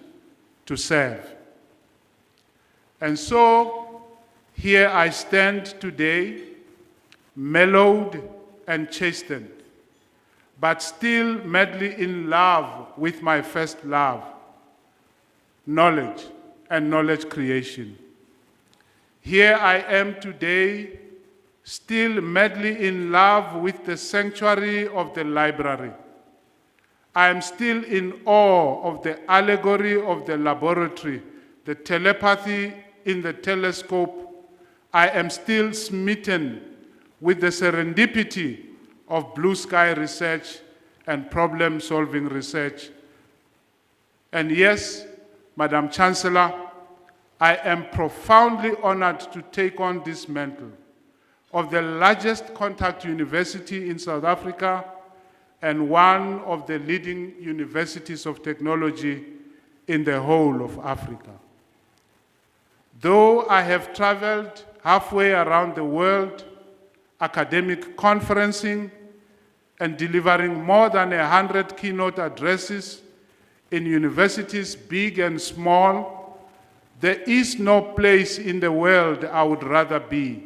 to serve. And so, here I stand today, mellowed and chastened, but still madly in love with my first love, knowledge and knowledge creation. Here I am today, still madly in love with the sanctuary of the library. I am still in awe of the allegory of the laboratory, the telepathy in the telescope. I am still smitten with the serendipity of blue sky research and problem-solving research. And yes, Madam Chancellor, I am profoundly honored to take on this mantle of the largest contact university in South Africa and one of the leading universities of technology in the whole of Africa. Though I have traveled halfway around the world, academic conferencing, and delivering more than 100 keynote addresses in universities big and small, there is no place in the world I would rather be,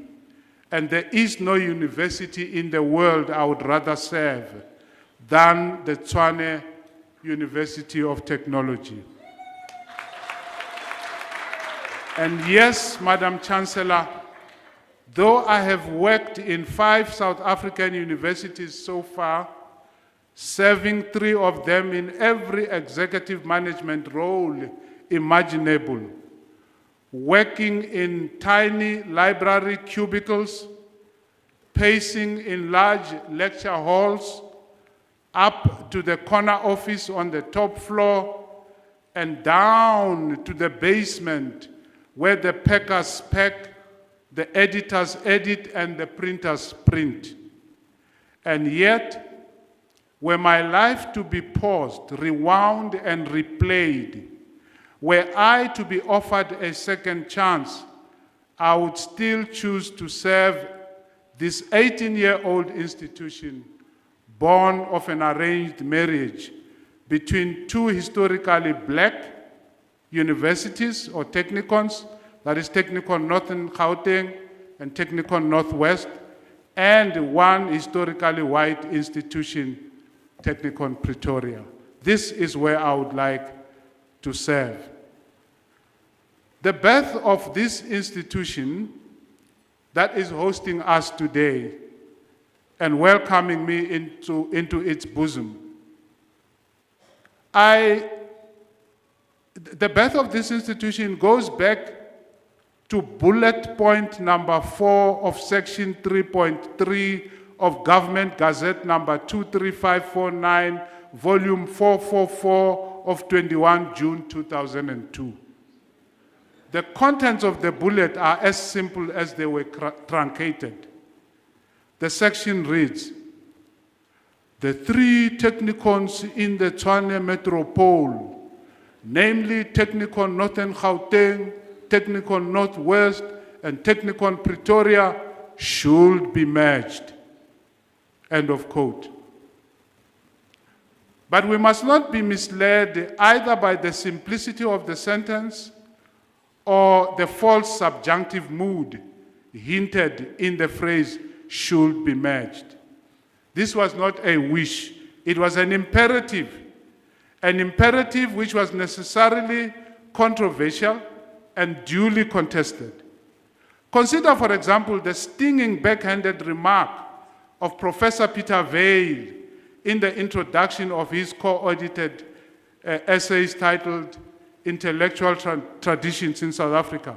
and there is no university in the world I would rather serve than the Tshwane University of Technology. And yes, Madam Chancellor, though I have worked in 5 South African universities so far, serving 3 of them in every executive management role imaginable, working in tiny library cubicles, pacing in large lecture halls, up to the corner office on the top floor, and down to the basement where the packers pack, the editors edit, and the printers print. And yet, were my life to be paused, rewound, and replayed, were I to be offered a second chance, I would still choose to serve this 18-year-old institution born of an arranged marriage between 2 historically black universities or technicons, that is Technikon Northern Gauteng and Technikon Northwest, and one historically white institution, Technikon Pretoria. This is where I would like to serve. The birth of this institution that is hosting us today and welcoming me into its bosom. The birth of this institution goes back to bullet point number 4 of section 3.3 of Government Gazette number 23549, volume 444 of 21 June 2002. The contents of the bullet are as simple as they were truncated. The section reads, "The 3 technicons in the Tshwane metropole, namely Technikon Northern Gauteng, Technikon Northwest, and Technikon Pretoria, should be merged." End of quote. But we must not be misled either by the simplicity of the sentence or the false subjunctive mood hinted in the phrase "should be merged." This was not a wish, it was an imperative which was necessarily controversial and duly contested. Consider, for example, the stinging backhanded remark of Professor Peter Vale in the introduction of his co-audited essays titled Intellectual Traditions in South Africa.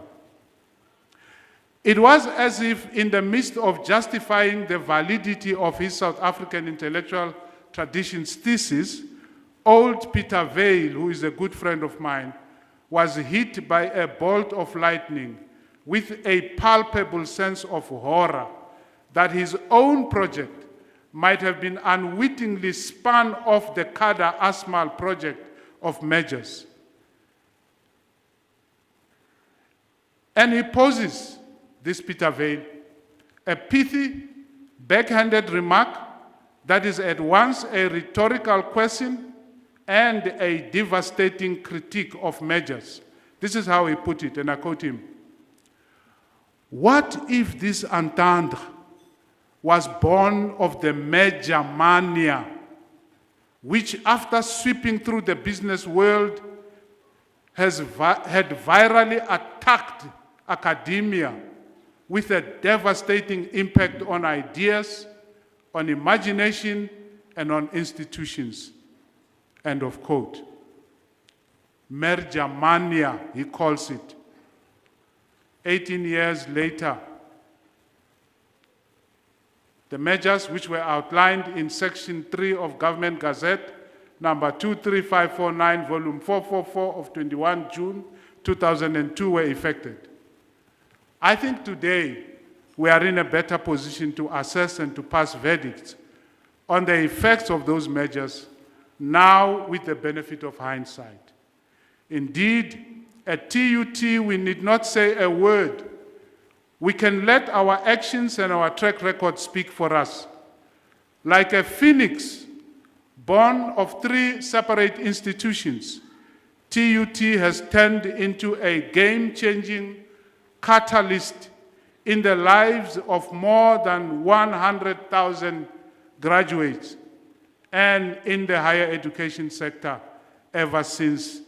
It was as if in the midst of justifying the validity of his South African intellectual traditions thesis, old Peter Vale, who is a good friend of mine, was hit by a bolt of lightning with a palpable sense of horror that his own project might have been unwittingly spun off the Kada Asmal project of measures. And he poses, this Peter Vale, a pithy, backhanded remark that is at once a rhetorical question and a devastating critique of measures. This is how he put it, and I quote him. What if this entendre was born of the measure mania, which after sweeping through the business world had virally attacked academia with a devastating impact on ideas, on imagination, and on institutions. End of quote. Merger mania, he calls it. 18 years later, the measures which were outlined in Section 3 of Government Gazette, number 23549, volume 444 of 21 June 2002 were effected. I think today we are in a better position to assess and to pass verdicts on the effects of those measures now with the benefit of hindsight. Indeed, at TUT we need not say a word. We can let our actions and our track record speak for us. Like a phoenix born of 3 separate institutions, TUT has turned into a game-changing catalyst in the lives of more than 100,000 graduates and in the higher education sector ever since.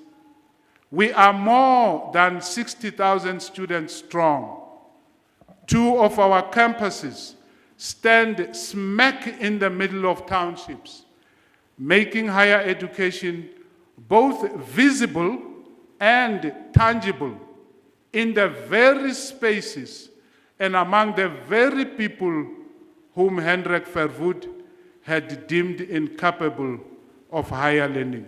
We are more than 60,000 students strong. 2 of our campuses stand smack in the middle of townships, making higher education both visible and tangible in the very spaces and among the very people whom Hendrik Verwoerd had deemed incapable of higher learning.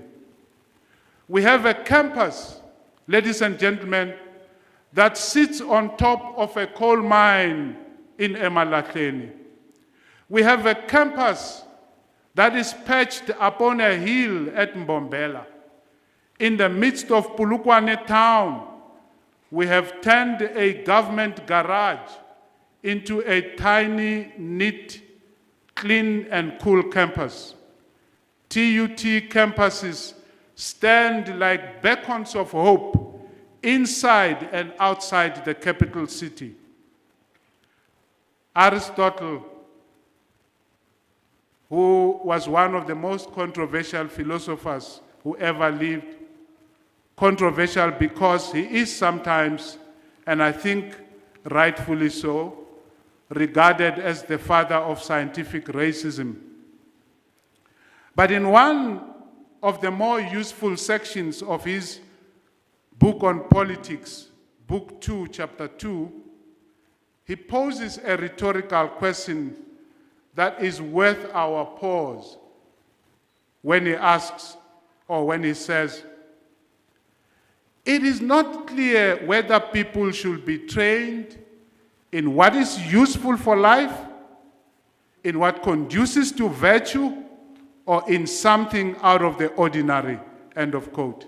We have a campus, ladies and gentlemen, that sits on top of a coal mine in Emalahleni. We have a campus that is perched upon a hill at Mbombela. In the midst of Polokwane town, we have turned a government garage into a tiny, neat, clean and cool campus. TUT campuses stand like beacons of hope inside and outside the capital city. Aristotle, who was one of the most controversial philosophers who ever lived, controversial because he is sometimes, and I think rightfully so, regarded as the father of scientific racism. But in one of the more useful sections of his book on politics, Book 2, Chapter 2, he poses a rhetorical question that is worth our pause when he asks, or when he says, it is not clear whether people should be trained in what is useful for life, in what conduces to virtue, or in something out of the ordinary, end of quote.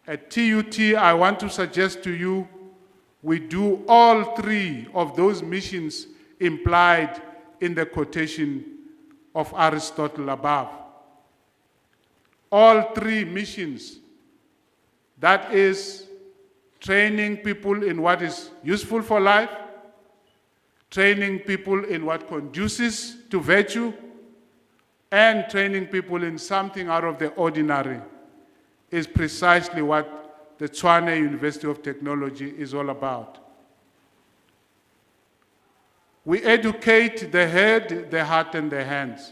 At TUT, I want to suggest to you, we do all 3 of those missions implied in the quotation of Aristotle above. All 3 missions, that is, training people in what is useful for life, training people in what conduces to virtue, and training people in something out of the ordinary is precisely what the Tshwane University of Technology is all about. We educate the head, the heart, and the hands.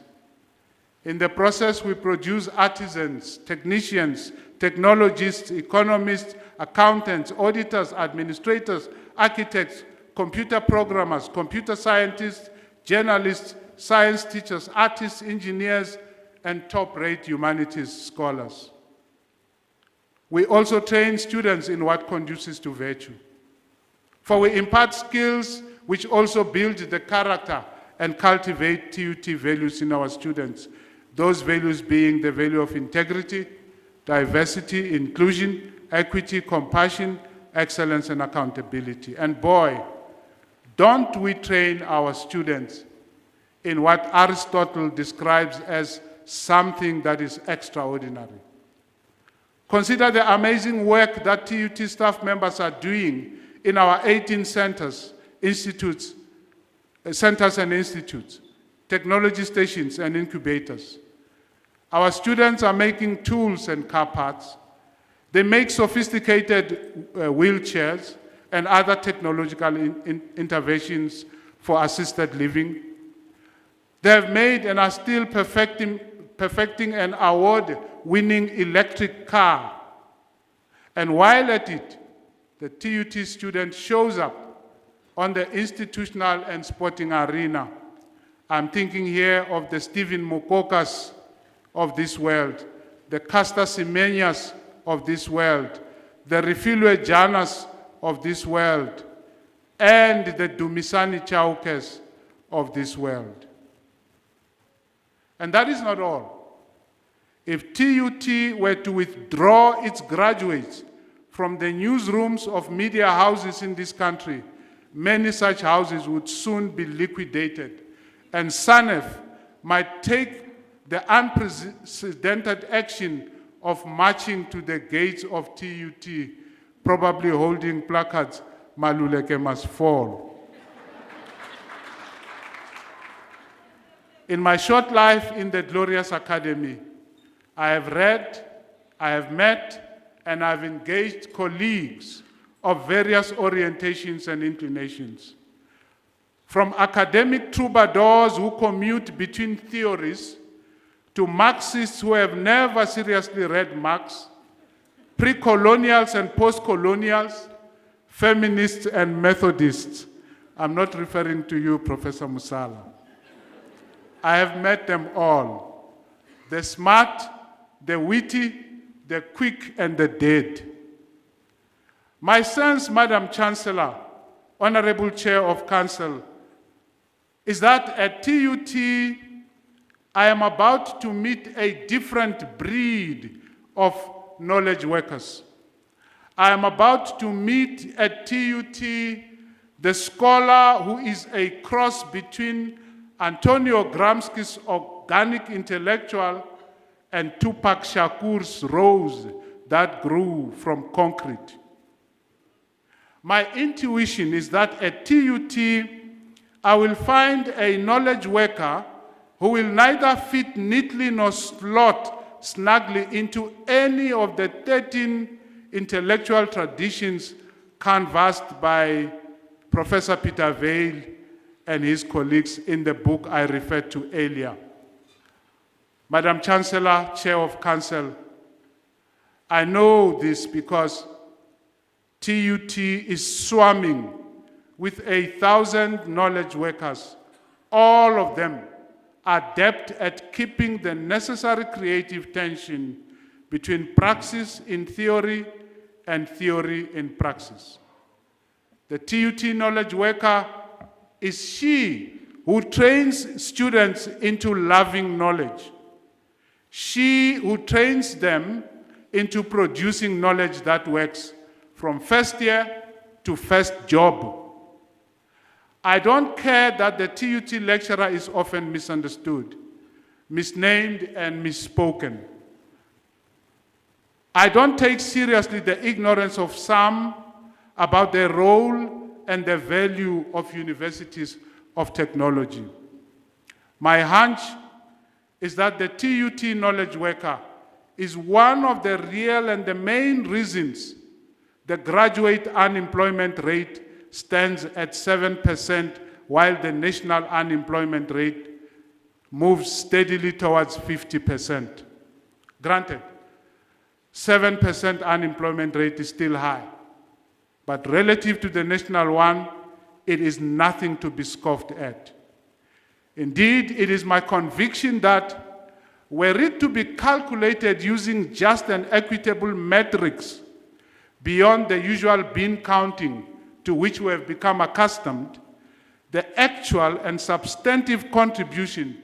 In the process, we produce artisans, technicians, technologists, economists, accountants, auditors, administrators, architects, computer programmers, computer scientists, journalists, science teachers, artists, engineers, and top-rate humanities scholars. We also train students in what conduces to virtue. For we impart skills which also build the character and cultivate TUT values in our students. Those values being the value of integrity, diversity, inclusion, equity, compassion, excellence, and accountability. And boy, don't we train our students in what Aristotle describes as something that is extraordinary. Consider the amazing work that TUT staff members are doing in our 18 centers, centers and institutes, technology stations and incubators. Our students are making tools and car parts. They make sophisticated wheelchairs and other technological interventions for assisted living. They have made and are still perfecting an award-winning electric car. And while at it, the TUT student shows up on the institutional and sporting arena. I'm thinking here of the Stephen Mokokas of this world, the Caster Semenya of this world, the Refilwe Janas of this world, and the Dumisani Chaukes of this world. And that is not all. If TUT were to withdraw its graduates from the newsrooms of media houses in this country, many such houses would soon be liquidated, and SANEF might take the unprecedented action of marching to the gates of TUT, probably holding placards, "Maluleke must fall." In my short life in the glorious academy, I have read, I have met, and I've engaged colleagues of various orientations and inclinations. From academic troubadours who commute between theories, to Marxists who have never seriously read Marx, pre-colonials and post-colonials, feminists and Methodists. I'm not referring to you, Professor Musala. I have met them all. The smart, the witty, the quick, and the dead. My sense, Madam Chancellor, Honorable Chair of Council, is that at TUT, I am about to meet a different breed of knowledge workers. I am about to meet at TUT the scholar who is a cross between Antonio Gramsci's organic intellectual and Tupac Shakur's rose that grew from concrete. My intuition is that at TUT, I will find a knowledge worker who will neither fit neatly nor slot snugly into any of the 13 intellectual traditions canvassed by Professor Peter Vale and his colleagues in the book I referred to earlier. Madam Chancellor, Chair of Council, I know this because TUT is swarming with 1,000 knowledge workers, all of them adept at keeping the necessary creative tension between praxis in theory and theory in praxis. The TUT knowledge worker is she who trains students into loving knowledge. She who trains them into producing knowledge that works from first year to first job. I don't care that the TUT lecturer is often misunderstood, misnamed, and misspoken. I don't take seriously the ignorance of some about the role and the value of universities of technology. My hunch is that the TUT knowledge worker is one of the real and the main reasons the graduate unemployment rate stands at 7% while the national unemployment rate moves steadily towards 50%. Granted, 7% unemployment rate is still high, but relative to the national one, it is nothing to be scoffed at. Indeed, it is my conviction that were it to be calculated using just and equitable metrics beyond the usual bean counting to which we have become accustomed, the actual and substantive contribution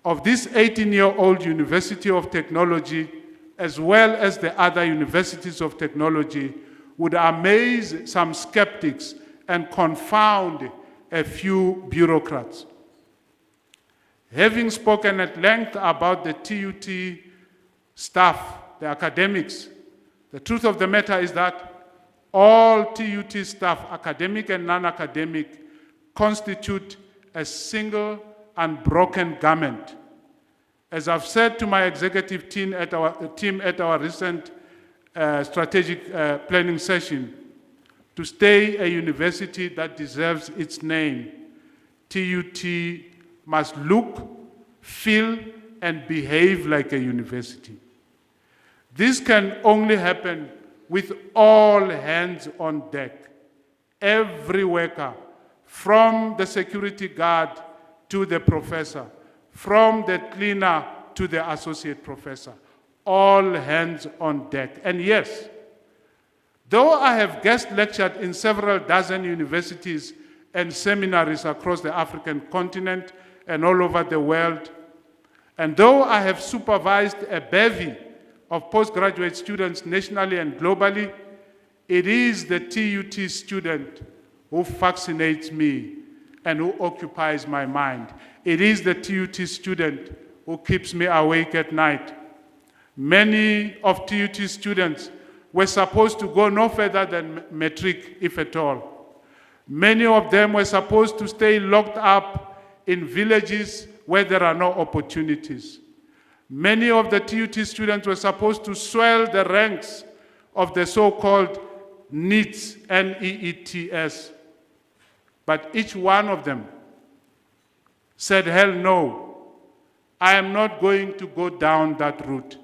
of this 18-year-old University of Technology, as well as the other universities of technology, would amaze some skeptics and confound a few bureaucrats. Having spoken at length about the TUT staff, the academics, the truth of the matter is that all TUT staff, academic and non-academic, constitute a single unbroken garment. As I've said to my executive team at our recent strategic planning session, to stay a university that deserves its name, TUT must look, feel, and behave like a university. This can only happen with all hands on deck. Every worker, from the security guard to the professor, from the cleaner to the associate professor, all hands on deck. And yes, though I have guest lectured in several dozen universities and seminaries across the African continent and all over the world, and though I have supervised a bevy of postgraduate students nationally and globally, it is the TUT student who fascinates me and who occupies my mind. It is the TUT student who keeps me awake at night. Many of TUT students were supposed to go no further than matric, if at all. Many of them were supposed to stay locked up in villages where there are no opportunities. Many of the TUT students were supposed to swell the ranks of the so-called NEETs, N-E-E-T-S. But each one of them said, hell no, I am not going to go down that route.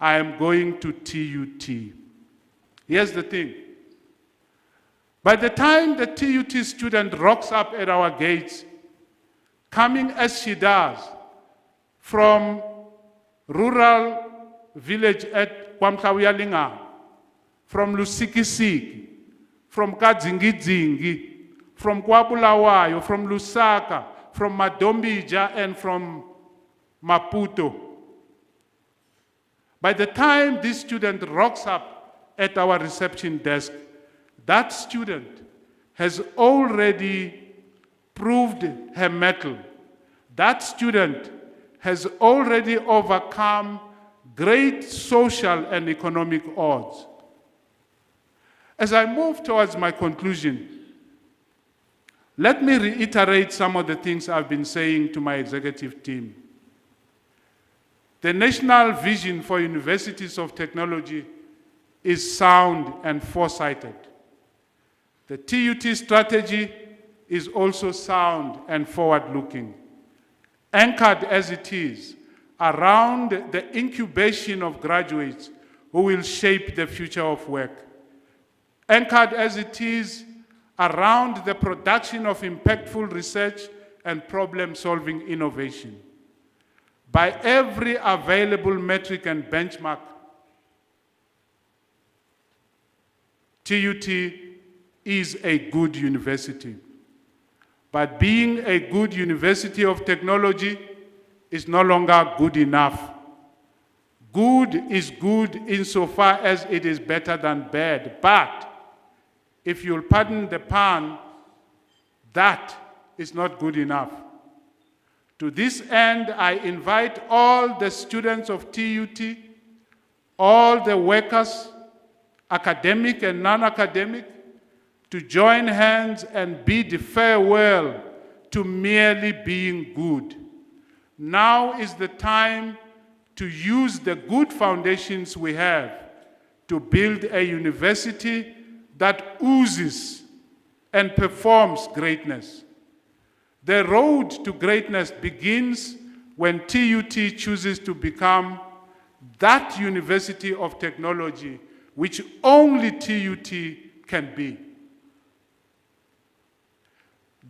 I am going to TUT. Here's the thing. By the time the TUT student rocks up at our gates, coming as she does from rural village at Kwamkawiyalinga, from Lusikisiki, from Kadzingidzingi, from Kwabulawayo, from Lusaka, from Madombija, and from Maputo. By the time this student rocks up at our reception desk, that student has already proved her mettle. That student has already overcome great social and economic odds. As I move towards my conclusion, let me reiterate some of the things I've been saying to my executive team. The national vision for universities of technology is sound and foresighted. The TUT strategy is also sound and forward-looking, anchored as it is around the incubation of graduates who will shape the future of work, anchored as it is around the production of impactful research and problem-solving innovation. By every available metric and benchmark, TUT is a good university. But being a good university of technology is no longer good enough. Good is good insofar as it is better than bad. But if you'll pardon the pun, that is not good enough. To this end, I invite all the students of TUT, all the workers, academic and non-academic, to join hands and bid farewell to merely being good. Now is the time to use the good foundations we have to build a university that oozes and performs greatness. The road to greatness begins when TUT chooses to become that university of technology which only TUT can be.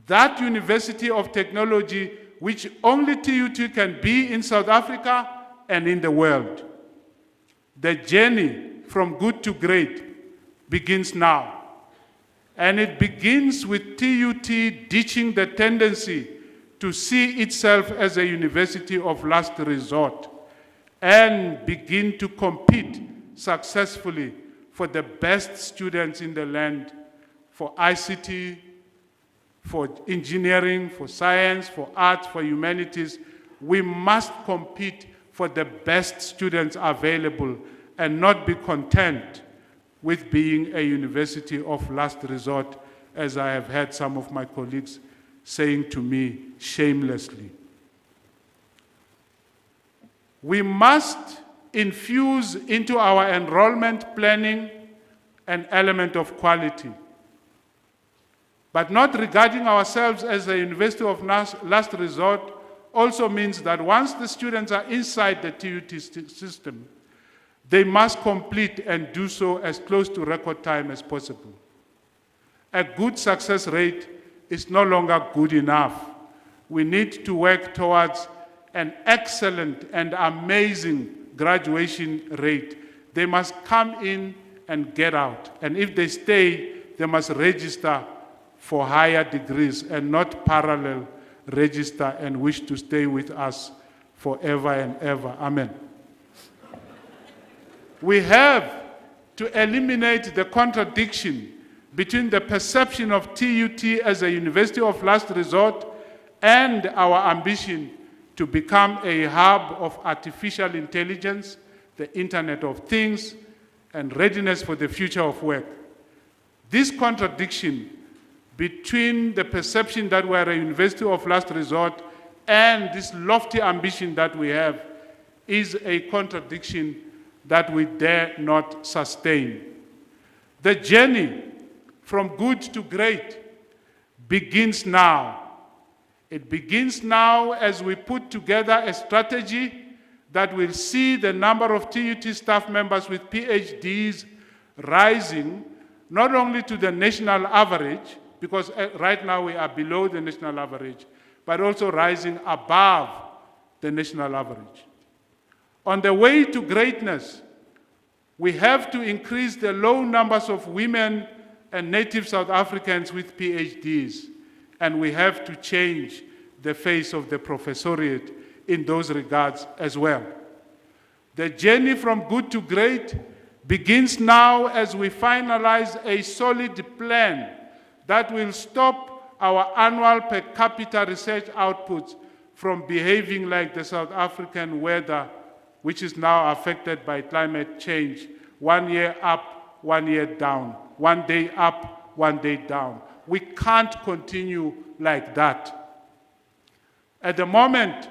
That university of technology which only TUT can be in South Africa and in the world. The journey from good to great begins now. And it begins with TUT ditching the tendency to see itself as a university of last resort and begin to compete successfully for the best students in the land, for ICT, for engineering, for science, for arts, for humanities. We must compete for the best students available and not be content with being a university of last resort, as I have heard some of my colleagues saying to me shamelessly. We must infuse into our enrollment planning an element of quality, but not regarding ourselves as a university of last resort also means that once the students are inside the TUT system, they must complete and do so as close to record time as possible. A good success rate is no longer good enough. We need to work towards an excellent and amazing graduation rate. They must come in and get out. And if they stay, they must register for higher degrees and not parallel register and wish to stay with us forever and ever. Amen. We have to eliminate the contradiction between the perception of TUT as a university of last resort and our ambition to become a hub of artificial intelligence, the Internet of Things, and readiness for the future of work. This contradiction between the perception that we are a university of last resort and this lofty ambition that we have is a contradiction that we dare not sustain. The journey from good to great begins now. It begins now as we put together a strategy that will see the number of TUT staff members with PhDs rising not only to the national average, because right now we are below the national average, but also rising above the national average. On the way to greatness, we have to increase the low numbers of women and native South Africans with PhDs, and we have to change the face of the professoriate in those regards as well. The journey from good to great begins now as we finalize a solid plan that will stop our annual per capita research outputs from behaving like the South African weather, which is now affected by climate change. 1 year up, 1 year down. 1 day up, 1 day down. We can't continue like that. At the moment,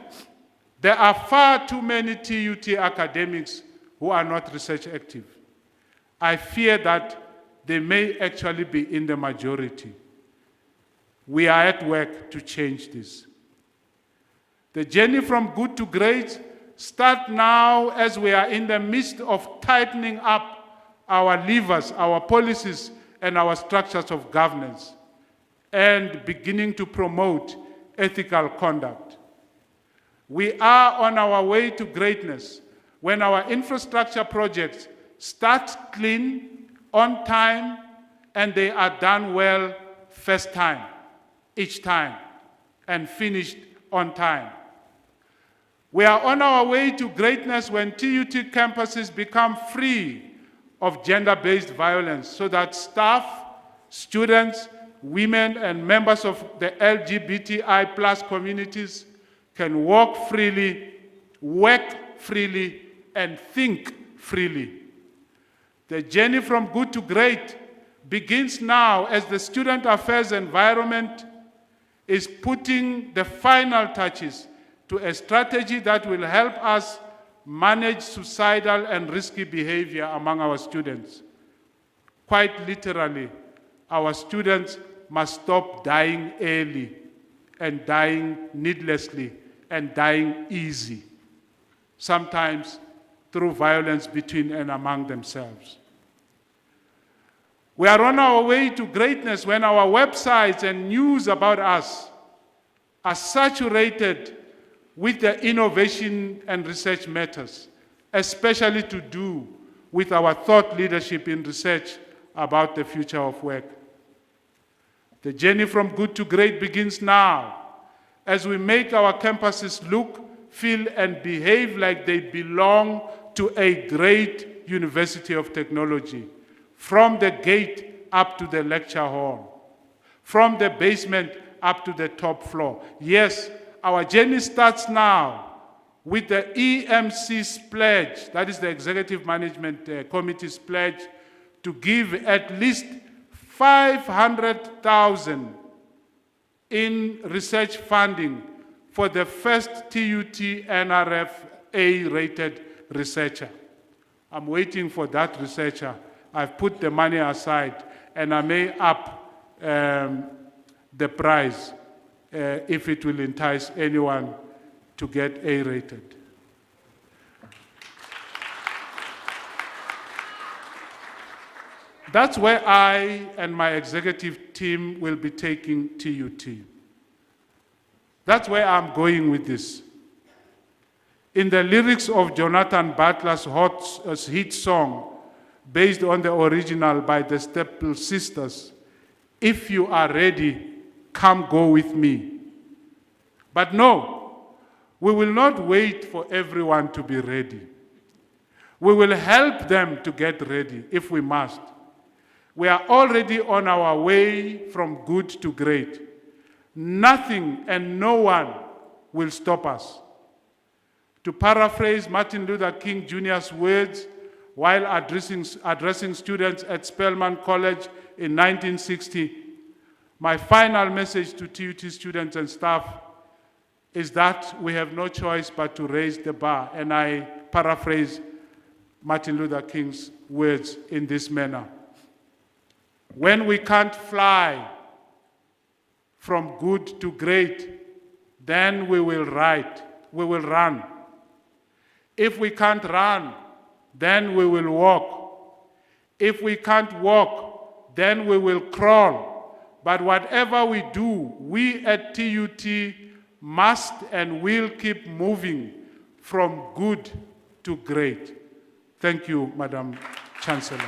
there are far too many TUT academics who are not research active. I fear that they may actually be in the majority. We are at work to change this. The journey from good to great starts now as we are in the midst of tightening up our levers, our policies, and our structures of governance, and beginning to promote ethical conduct. We are on our way to greatness when our infrastructure projects start clean, on time, and they are done well first time, each time, and finished on time. We are on our way to greatness when TUT campuses become free of gender-based violence so that staff, students, women, and members of the LGBTI+ communities can walk freely, work freely, and think freely. The journey from good to great begins now as the student affairs environment is putting the final touches to a strategy that will help us manage suicidal and risky behavior among our students. Quite literally, our students must stop dying early and dying needlessly and dying easy, sometimes through violence between and among themselves. We are on our way to greatness when our websites and news about us are saturated with the innovation and research matters, especially to do with our thought leadership in research about the future of work. The journey from good to great begins now, as we make our campuses look, feel, and behave like they belong to a great university of technology, from the gate up to the lecture hall, from the basement up to the top floor. Yes, our journey starts now with the EMC's pledge, that is the Executive Management Committee's pledge, to give at least 500,000 in research funding for the first TUT NRF A-rated researcher. I'm waiting for that researcher. I've put the money aside, and I may up the price if it will entice anyone to get A-rated. That's where I and my executive team will be taking TUT. That's where I'm going with this. In the lyrics of Jonathan Butler's hit song, based on the original by the Staple Sisters, "If you are ready, come go with me." But no, we will not wait for everyone to be ready. We will help them to get ready if we must. We are already on our way from good to great. Nothing and no one will stop us. To paraphrase Martin Luther King Jr.'s words while addressing students at Spelman College in 1960, my final message to TUT students and staff is that we have no choice but to raise the bar. And I paraphrase Martin Luther King's words in this manner. When we can't fly from good to great, then we will run. If we can't run, then we will walk. If we can't walk, then we will crawl. But whatever we do, we at TUT must and will keep moving from good to great. Thank you, Madam Chancellor.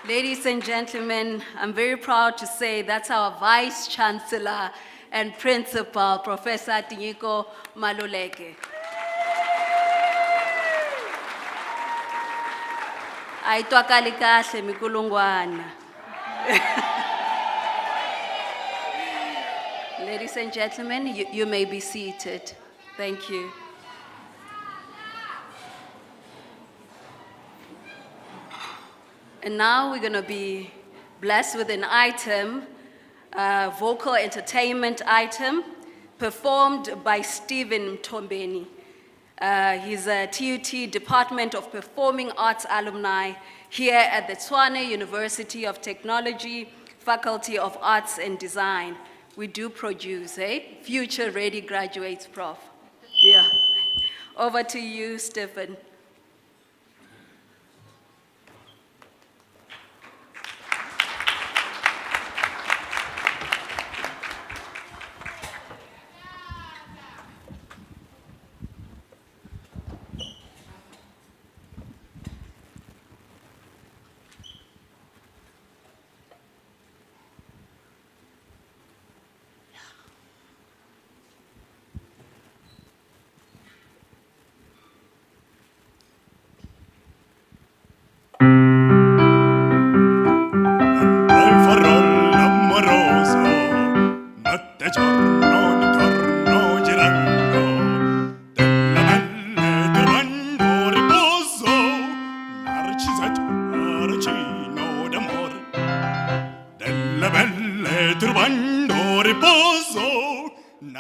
Ladies and gentlemen, I'm very proud to say that's our Vice-Chancellor and Principal, Professor Tinyiko Maluleke. Ayitwakali kahle mikulungwana. Ladies and gentlemen, you may be seated. Thank you. And now we're going to be blessed with an item, a vocal entertainment item, performed by Stephen Mtombeni. He's a TUT Department of Performing Arts alumni here at the Tshwane University of Technology, Faculty of Arts and Design. We do produce, future-ready graduates, Prof. Yeah. Over to you, Stephen.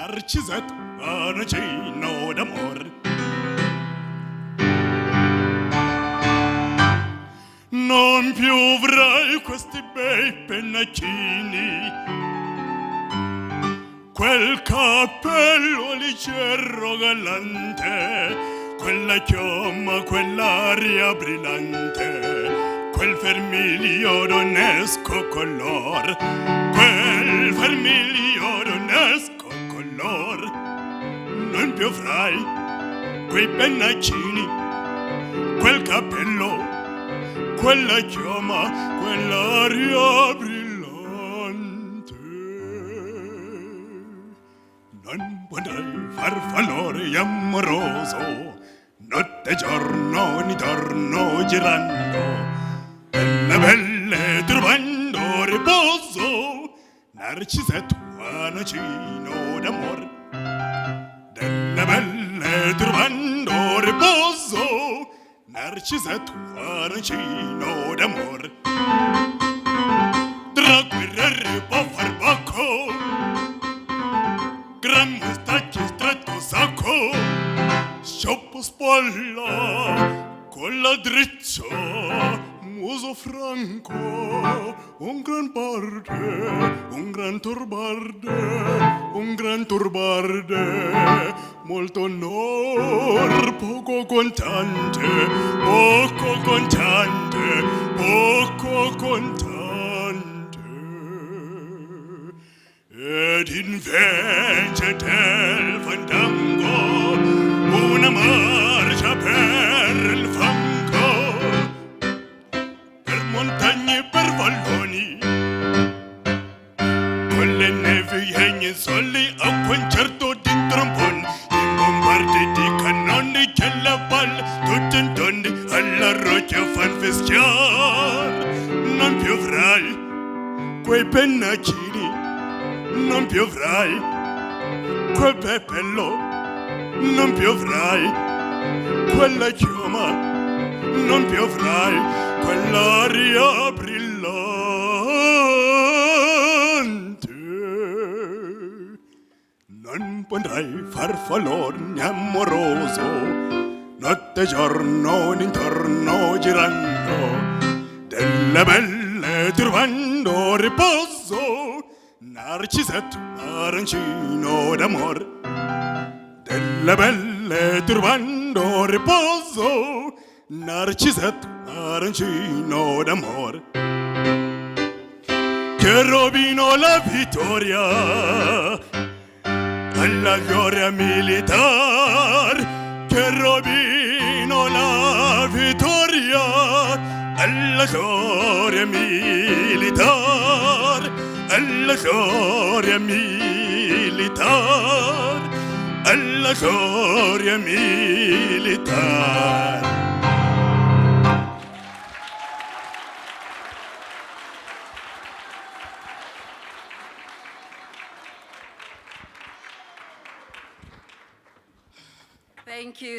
narcisat anacino d'amor. Non piovrai questi bei pennacchini, quel cappello leggero galante, quella chioma, quell'aria brillante, quel vermiglio d'onesco color, quel vermiglio d'onesco color. Non piovrai quei pennacini, quel cappello, quella chioma, quell'aria brillante. Non potrai farfallore amoroso, notte e giorno ni torno girando, belle belle trovando riposo, narcisetto anacino d'amor. Delle belle trovando riposo, narcisetto arancino d'amor. Tra guerrieri può far bacco, gran mustacchi stretto sacco, scioppo spalla, colla drizza, muso franco, un gran barde, un gran turbarde, molto onor, poco contante, poco contante, poco contante. Ed invece del fandango una marcia per il fango, per montagne e per valloni, con le nevi e soli a concerto di tromboni, in bombardi di cannoni che la palla tutti intorni alla roccia fan fischiar. Non piovrai quei pennacini, non piovrai quel peppello, non piovrai quella chioma, non piovrai quell'aria brillante. Non potrai farfallone amoroso, notte e giorno intorno girando, delle belle trovando riposo, narcisetto arancino d'amor. Delle belle trovando riposo, narcisetto arancino d'amor. Che robino la vittoria alla gloria militar, che robino la vittoria alla gloria militar, alla gloria militar, alla gloria militar.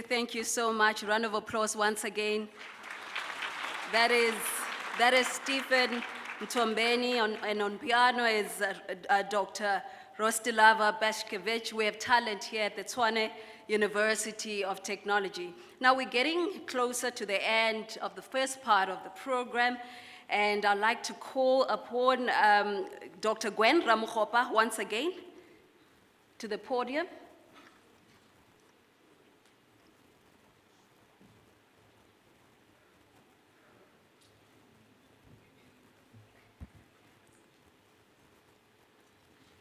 Thank you so much. Round of applause once again. That is Stephen Mtombeni, and on piano is Dr. Rostilava Bashkevich. We have talent here at the Tshwane University of Technology. Now we're getting closer to the end of the first part of the program, and I'd like to call upon Dr. Gwen Ramukhopa once again to the podium.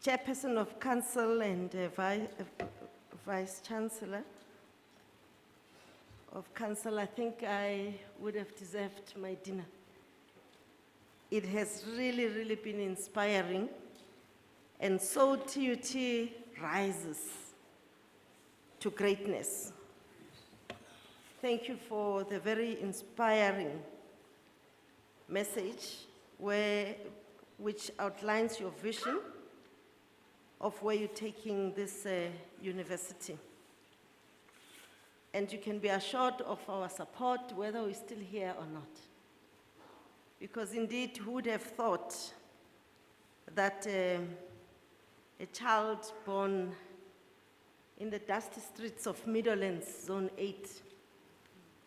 Chairperson of Council and Vice-Chancellor of Council, I think I would have deserved my dinner. It has really, really been inspiring, and so TUT rises to greatness. Thank you for the very inspiring message which outlines your vision of where you're taking this university. And you can be assured of our support, whether we're still here or not. Because indeed, who would have thought that a child born in the dusty streets of Meadowlands, Zone 8,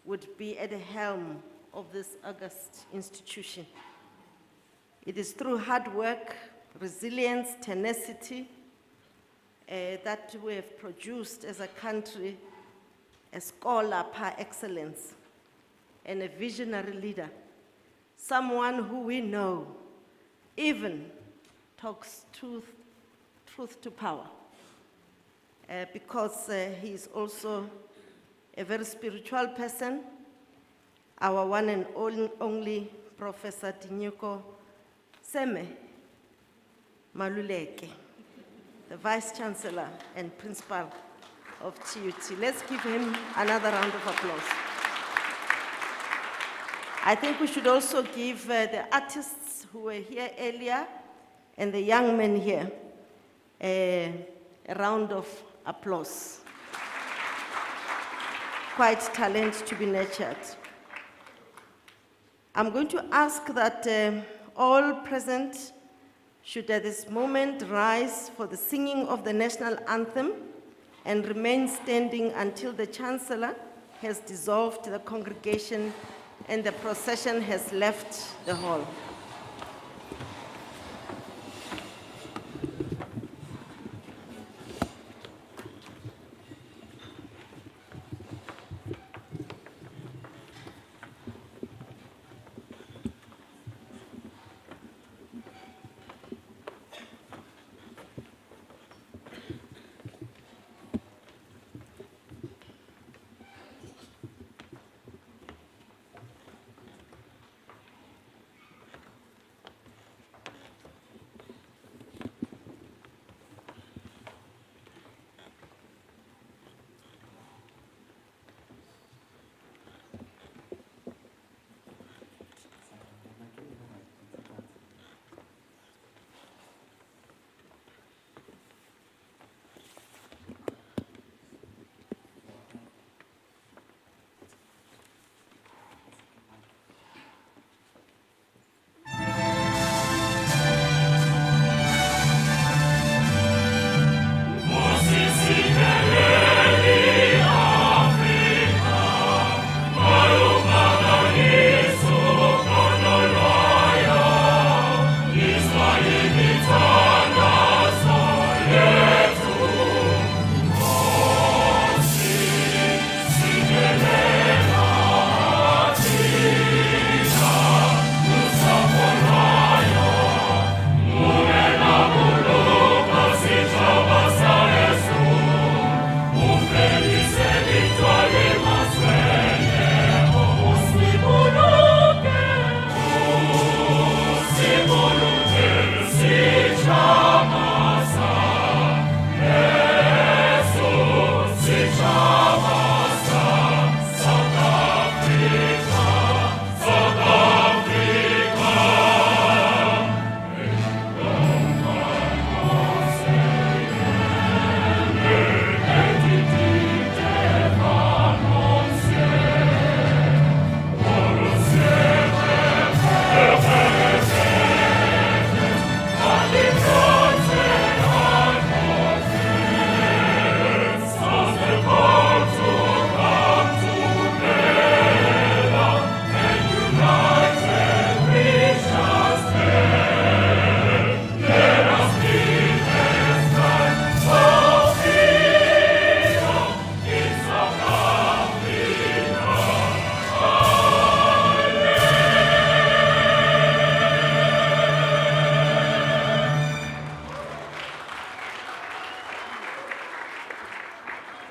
would be at the helm of this august institution. It is through hard work, resilience, tenacity, that we have produced as a country a scholar par excellence and a visionary leader, someone who we know even talks truth to power, because he is also a very spiritual person, our one and only Professor Tinyiko Maluleke, the Vice-Chancellor and Principal of TUT. Let's give him another round of applause. I think we should also give the artists who were here earlier and the young men here a round of applause. Quite talent to be nurtured. I'm going to ask that all present should at this moment rise for the singing of the national anthem and remain standing until the Chancellor has dissolved the congregation and the procession has left the hall.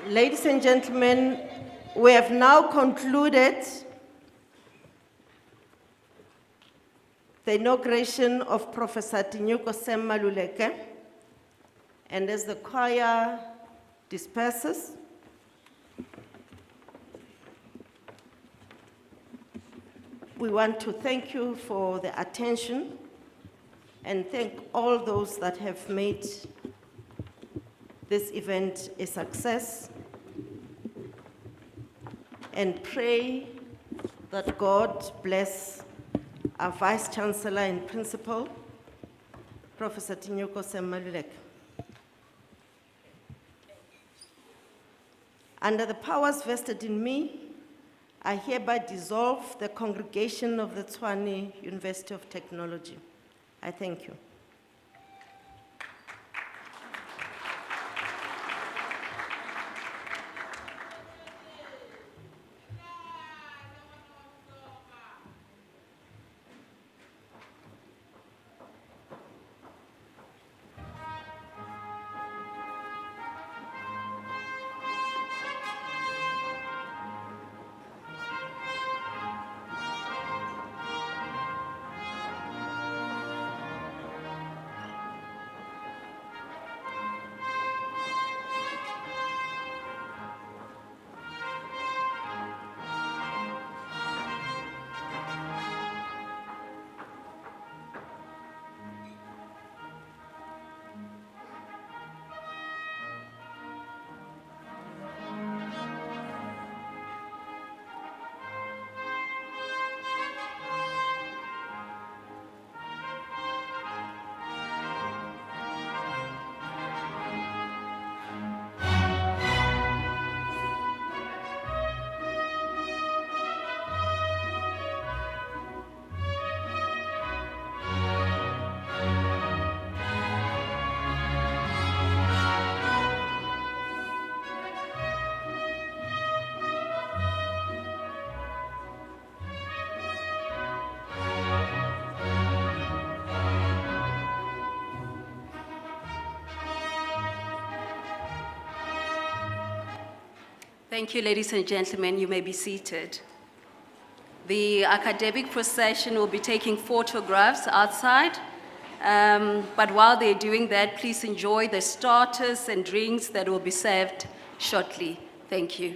Ladies and gentlemen, we have now concluded the inauguration of Professor Tinyiko Maluleke, and as the choir disperses, we want to thank you for the attention and thank all those that have made this event a success, and pray that God bless our Vice-Chancellor and Principal, Professor Tinyiko Maluleke. Under the powers vested in me, I hereby dissolve the congregation of the Tshwane University of Technology. I thank you. Thank you, ladies and gentlemen. You may be seated. The academic procession will be taking photographs outside, but while they're doing that, please enjoy the starters and drinks that will be served shortly. Thank you.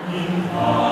In